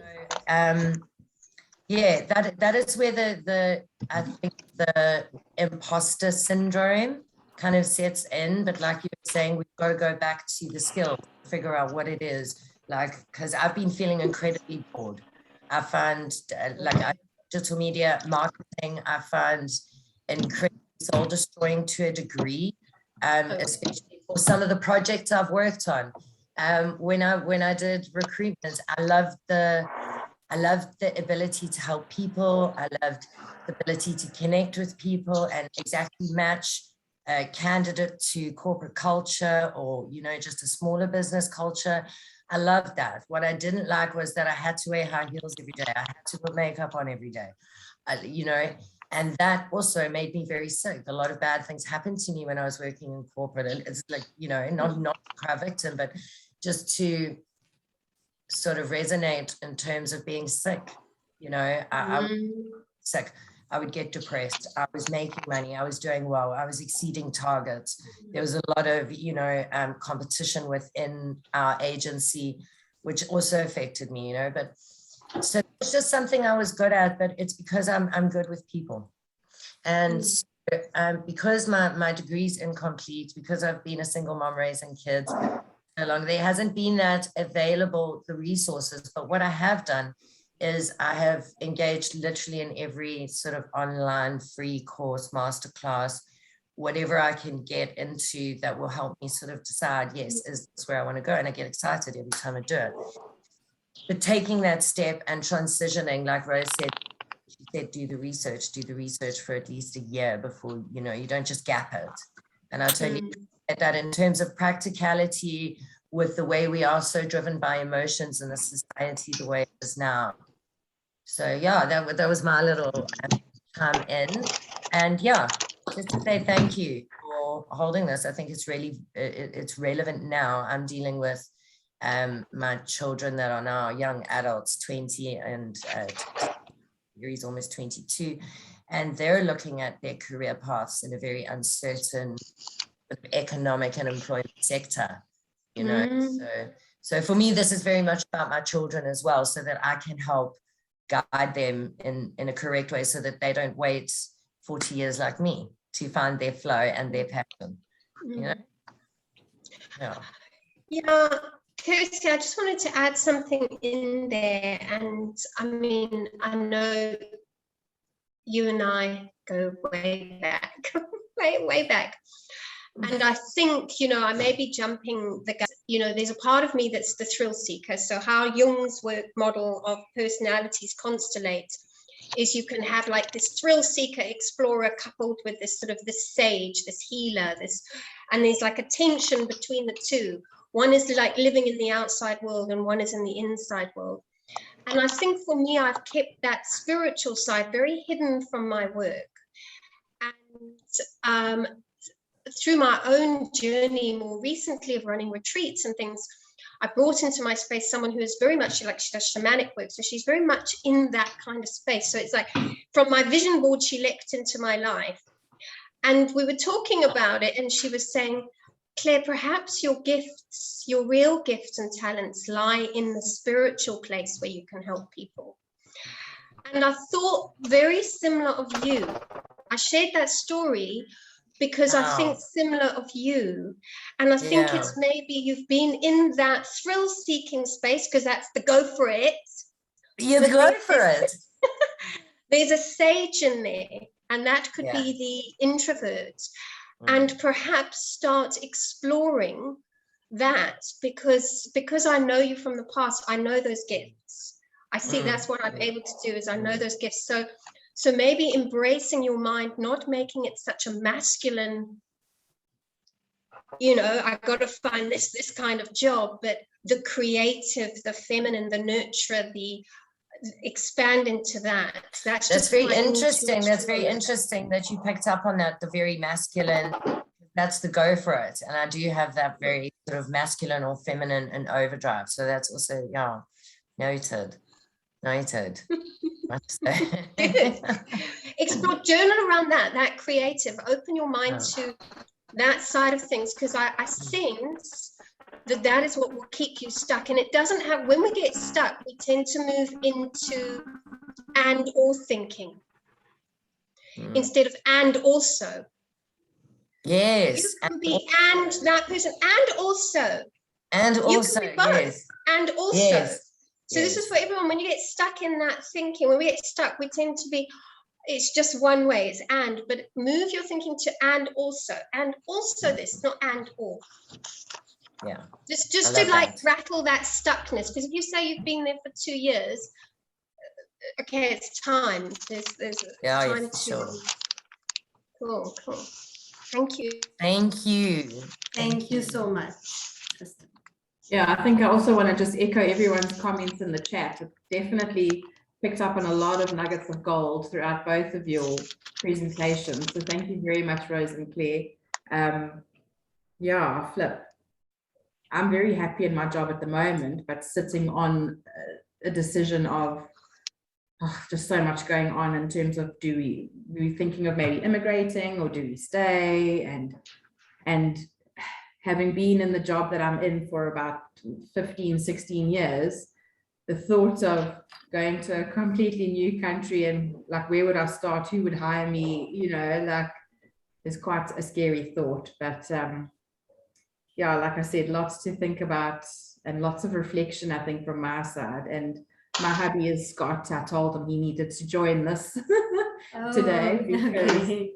yeah, that is where I think the imposter syndrome kind of sets in. But like you were saying, we've got to go back to the skills, figure out what it is. Like, because I've been feeling incredibly bored. I find digital media marketing, I find incredibly soul destroying to a degree, especially for some of the projects I've worked on. When I did recruitment, I loved the ability to help people. I loved the ability to connect with people and exactly match a candidate to corporate culture, or, you know, just a smaller business culture. I loved that. What I didn't like was that I had to wear high heels every day. I had to put makeup on every day, you know, and that also made me very sick. A lot of bad things happened to me when I was working in corporate. And it's like, you know, not a victim, but just to sort of resonate in terms of being sick. You know, I was sick. I would get depressed. I was making money. I was doing well. I was exceeding targets. There was a lot of, you know, competition within our agency, which also affected me, you know, but so it's just something I was good at, but it's because I'm good with people. And because my degree's incomplete, because I've been a single mom raising kids so long, there hasn't been that available, the resources. But what I have done is I have engaged literally in every sort of online free course, masterclass, whatever I can get into that will help me sort of decide, yes, is this where I want to go? And I get excited every time I do it. But taking that step and transitioning, like Rose said, she said, do the research for at least a year before, you know, you don't just gap it. And I totally get that in terms of practicality with the way we are so driven by emotions in the society, the way it is now. So yeah, that was my little time in. And yeah, just to say thank you for holding this. I think it's really, it's relevant now. I'm dealing with my children that are now young adults, 20 and he's almost 22, and they're looking at their career paths in a very uncertain economic and employment sector, you know. So for me, this is very much about my children as well, so that I can help guide them in a correct way, so that they don't wait 40 years like me to find their flow and their passion, you know. Yeah, Kirsty, I just wanted to add something in there. And I mean, I know you and I go way back, way back. And I think, you know, I may be jumping the gun. You know, there's a part of me that's the thrill seeker. So how Jung's work model of personalities constellate is you can have like this thrill seeker explorer coupled with this sort of this sage, this healer, and there's like a tension between the two. One is like living in the outside world and one is in the inside world. And I think for me, I've kept that spiritual side very hidden from my work. And through my own journey more recently of running retreats and things, I brought into my space someone who is very much like, she does shamanic work. So she's very much in that kind of space. So it's like from my vision board, she leapt into my life. And we were talking about it, and she was saying, Claire, perhaps your gifts, your real gifts and talents lie in the spiritual place where you can help people. And I thought very similar of you. I shared that story because I think similar of you. And I think it's maybe you've been in that thrill-seeking space, because that's the go for it. You go for it. There's a sage in there, and that could be the introvert. And perhaps start exploring that, because I know you from the past, I know those gifts. I see that's what I'm able to do, is I know those gifts. So maybe embracing your mind, not making it such a masculine, you know, I got to find this kind of job, but the creative, the feminine, the nurturer, the expand into that. That's very interesting. That's very interesting that you picked up on that, the very masculine. That's the go for it. And I do have that very sort of masculine or feminine in overdrive. So that's also, noted. Explore, journal around that creative, open your mind to that side of things, because I sense that is what will keep you stuck. And it doesn't have, when we get stuck, we tend to move into and or thinking instead of and also. Yes. You can be and that person and also. You can be both, yes. And also. Yes. So this is for everyone. When you get stuck in that thinking, when we get stuck, we tend to be, it's just one way, it's and, but move your thinking to and also this, not and or. Yeah. Just to like rattle that stuckness, because if you say you've been there for 2 years, okay, it's time. There's time to. Sure. Cool. Thank you. Thank you so much, Kristen. Yeah, I think I also want to just echo everyone's comments in the chat. It definitely picked up on a lot of nuggets of gold throughout both of your presentations. So thank you very much, Rose and Claire. Flip. I'm very happy in my job at the moment, but sitting on a decision of just so much going on in terms of, do we thinking of maybe immigrating, or do we stay? And having been in the job that I'm in for about 15, 16 years, the thought of going to a completely new country and like, where would I start? Who would hire me? You know, like, is quite a scary thought. But like I said, lots to think about and lots of reflection, I think, from my side. And my hubby is Scott. I told him he needed to join this today, because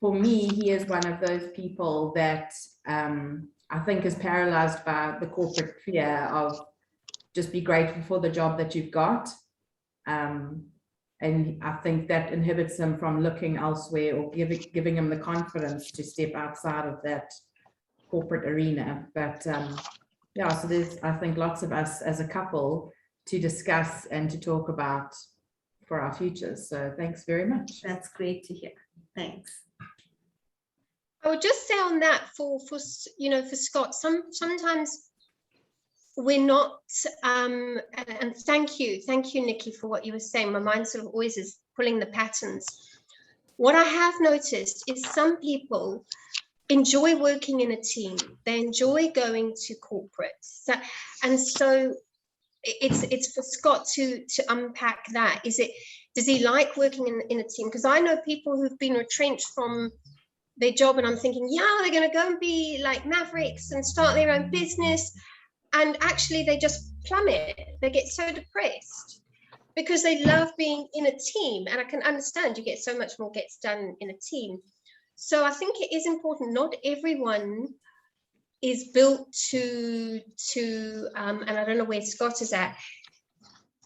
for me, he is one of those people that I think is paralyzed by the corporate fear of just be grateful for the job that you've got. And I think that inhibits him from looking elsewhere, or giving him the confidence to step outside of that corporate arena. But so there's, I think, lots of us as a couple to discuss and to talk about for our futures. So thanks very much. That's great to hear. Thanks. I would just say on that, for Scott, sometimes we're not, and thank you, Nikki, for what you were saying. My mind sort of always is pulling the patterns. What I have noticed is some people enjoy working in a team. They enjoy going to corporates. And so it's for Scott to unpack that. Does he like working in a team? Because I know people who've been retrenched from their job, and I'm thinking, they're going to go and be like Mavericks and start their own business. And actually they just plummet. They get so depressed because they love being in a team. And I can understand, you get so much more gets done in a team. So I think it is important. Not everyone is built to and I don't know where Scott is at,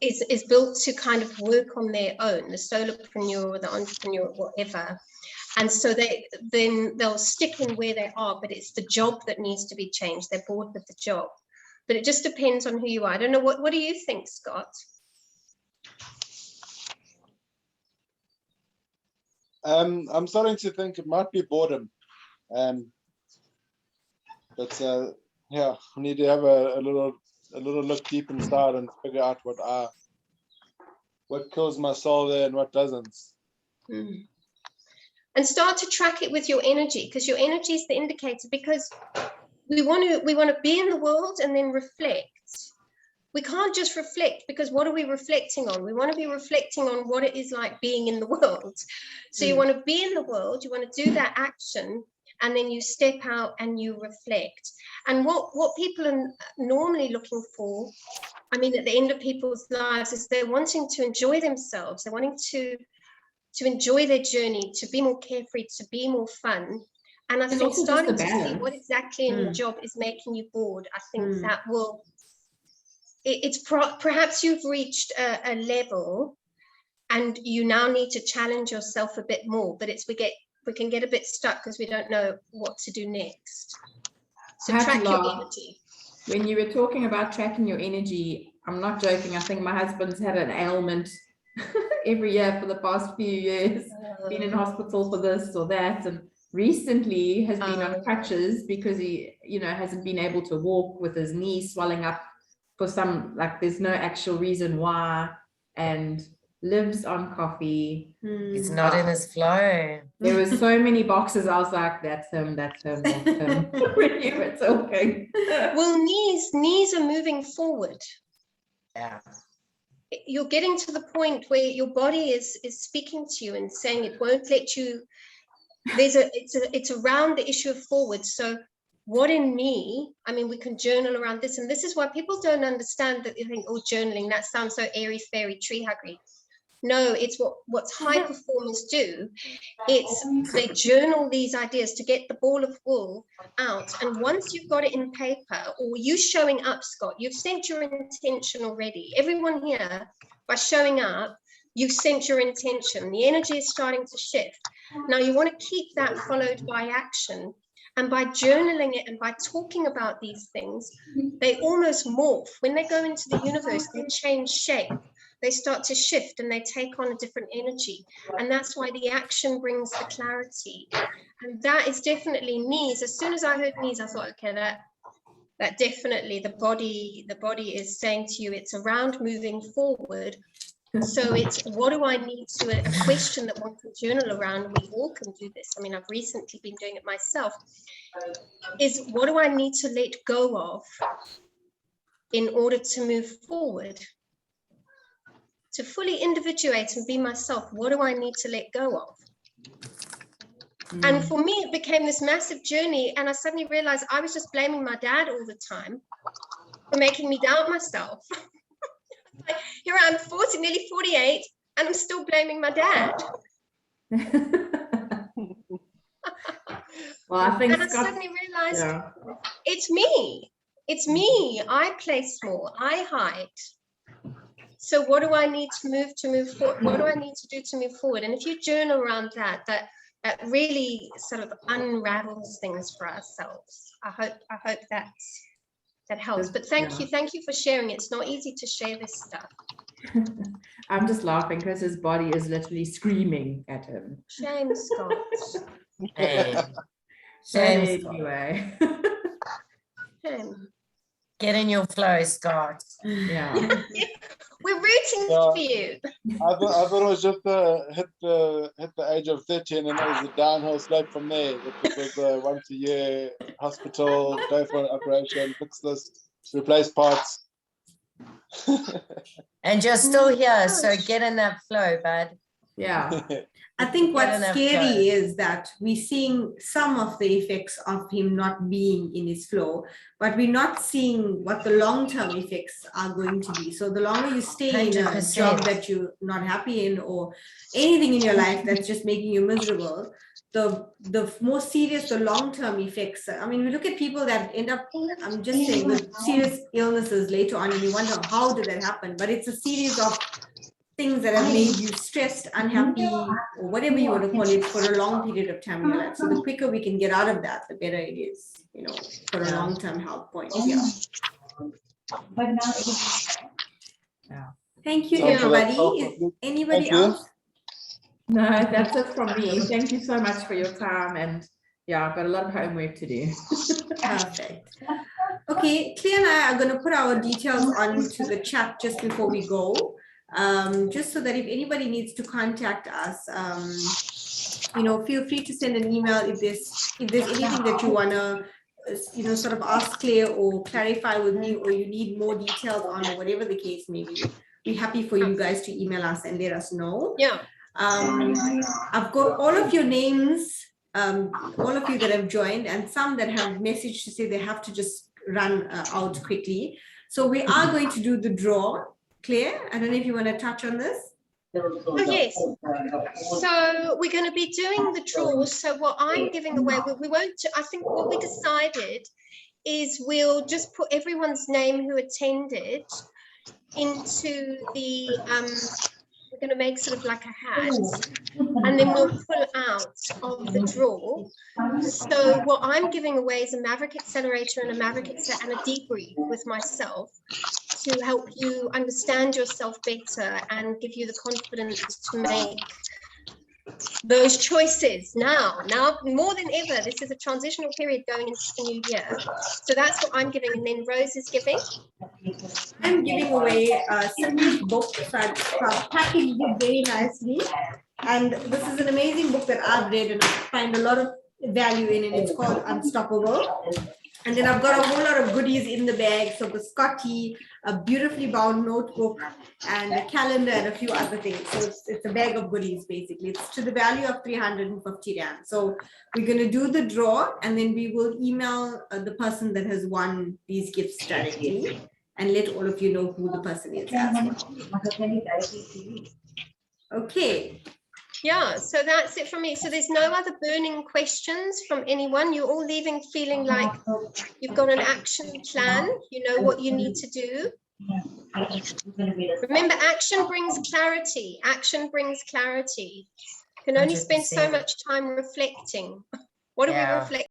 is built to kind of work on their own, the solopreneur or the entrepreneur or whatever. And so they'll stick in where they are, but it's the job that needs to be changed. They're bored with the job. But it just depends on who you are. I don't know, what do you think, Scott? I'm starting to think it might be boredom. But yeah, I need to have a little look deep inside and figure out what kills my soul there and what doesn't. And start to track it with your energy, because your energy is the indicator. Because we want to be in the world and then reflect. We can't just reflect, because what are we reflecting on? We want to be reflecting on what it is like being in the world. So you want to be in the world, you want to do that action, and then you step out and you reflect. And what people are normally looking for, I mean, at the end of people's lives, is they're wanting to enjoy themselves. They're wanting to enjoy their journey, to be more carefree, to be more fun. And I think starting to see what exactly in your job is making you bored, I think that will, perhaps you've reached a level and you now need to challenge yourself a bit more, but we can get a bit stuck because we don't know what to do next. So track your energy. When you were talking about tracking your energy, I'm not joking. I think my husband's had an ailment every year for the past few years, been in hospital for this or that, and recently has been on crutches because he, hasn't been able to walk with his knee swelling up for some, like, there's no actual reason why, and lives on coffee. He's not in his flow. There were so many boxes. I was like, that's him. When you were talking. Well, knees are moving forward. Yeah. You're getting to the point where your body is speaking to you and saying it won't let you. It's around the issue of forward. So what in me, I mean, we can journal around this, and this is why people don't understand that. They think, oh, journaling, that sounds so airy fairy tree huggery. No, it's what's high performers do. It's they journal these ideas to get the ball of wool out, and once you've got it in paper, or you showing up, Scott, you've sent your intention already. Everyone here, by showing up, you've sent your intention. The energy is starting to shift. Now you want to keep that followed by action, and by journaling it and by talking about these things, they almost morph. When they go into the universe, they change shape. They start to shift and they take on a different energy. And that's why the action brings the clarity. And that is definitely knees. As soon as I heard knees, I thought, okay, that definitely the body is saying to you, it's around moving forward. So it's, what do I need to, a question that one can journal around, we all can do this. I mean, I've recently been doing it myself, is what do I need to let go of in order to move forward? To fully individuate and be myself, what do I need to let go of? And for me, it became this massive journey, and I suddenly realized I was just blaming my dad all the time for making me doubt myself. Here I am, 40, nearly 48, and I'm still blaming my dad. Well, I think and I suddenly realized it's me. It's me. I play small. I hide. So what do I need to move forward? What do I need to do to move forward? And if you journal around that really sort of unravels things for ourselves. I hope that helps. But thank you for sharing. It's not easy to share this stuff. I'm just laughing because his body is literally screaming at him. Shame, Scott. Shame. Anyway. Shame. Get in your flow, Scott. Yeah. We're rooting for you. I thought it was just hit the age of 30 and then it was a downhill slope from there. It was once a year hospital, go for an operation, fix this, replace parts. And you're still here, so get in that flow, bud. Yeah. I think what's scary is that we're seeing some of the effects of him not being in his flow, but we're not seeing what the long-term effects are going to be. So the longer you stay 100%. In a job that you're not happy in, or anything in your life that's just making you miserable, the more serious the long-term effects. I mean, we look at people that end up, I'm just saying, with serious illnesses later on, and you wonder, how did that happen? But it's a series of things that have made you stressed, unhappy, or whatever you want to call it, for a long period of time in your life. So the quicker we can get out of that, the better it is, for a long-term health point. Yeah. Thank you, everybody. Anybody else? No, that's it from me. Thank you so much for your time. And yeah, I've got a lot of homework to do. Perfect. Okay, Claire and I are going to put our details onto the chat just before we go, just so that if anybody needs to contact us, feel free to send an email if there's anything that you want to, sort of ask Claire or clarify with me, or you need more details on, or whatever the case may be. We're happy for you guys to email us and let us know. Yeah. I've got all of your names, all of you that have joined, and some that have messaged to say they have to just run out quickly. So we are going to do the draw. Claire, I don't know if you want to touch on this. Oh, yes. So we're going to be doing the draw. So what I'm giving away, we won't, I think what we decided is we'll just put everyone's name who attended into the, we're going to make sort of like a hat, and then we'll pull out of the draw. So what I'm giving away is a Maverick Accelerator and a and a debrief with myself to help you understand yourself better and give you the confidence to make those choices now more than ever. This is a transitional period going into the new year. So that's what I'm giving, and then Rose is giving. I'm giving away Cindy's book. So I've packaged it very nicely. And this is an amazing book that I've read and I find a lot of value in, and it's called Unstoppable. And then I've got a whole lot of goodies in the bag. So the Scotty, a beautifully bound notebook, and a calendar, and a few other things. So it's a bag of goodies, basically. It's to the value of 350 Rand. So we're going to do the draw, and then we will email the person that has won these gifts directly, and let all of you know who the person is as well. Okay. Yeah, so that's it from me. So there's no other burning questions from anyone. You're all leaving feeling like you've got an action plan. You know what you need to do. Remember, action brings clarity. Action brings clarity. You can only spend so 100%. much time reflecting. What are we reflecting?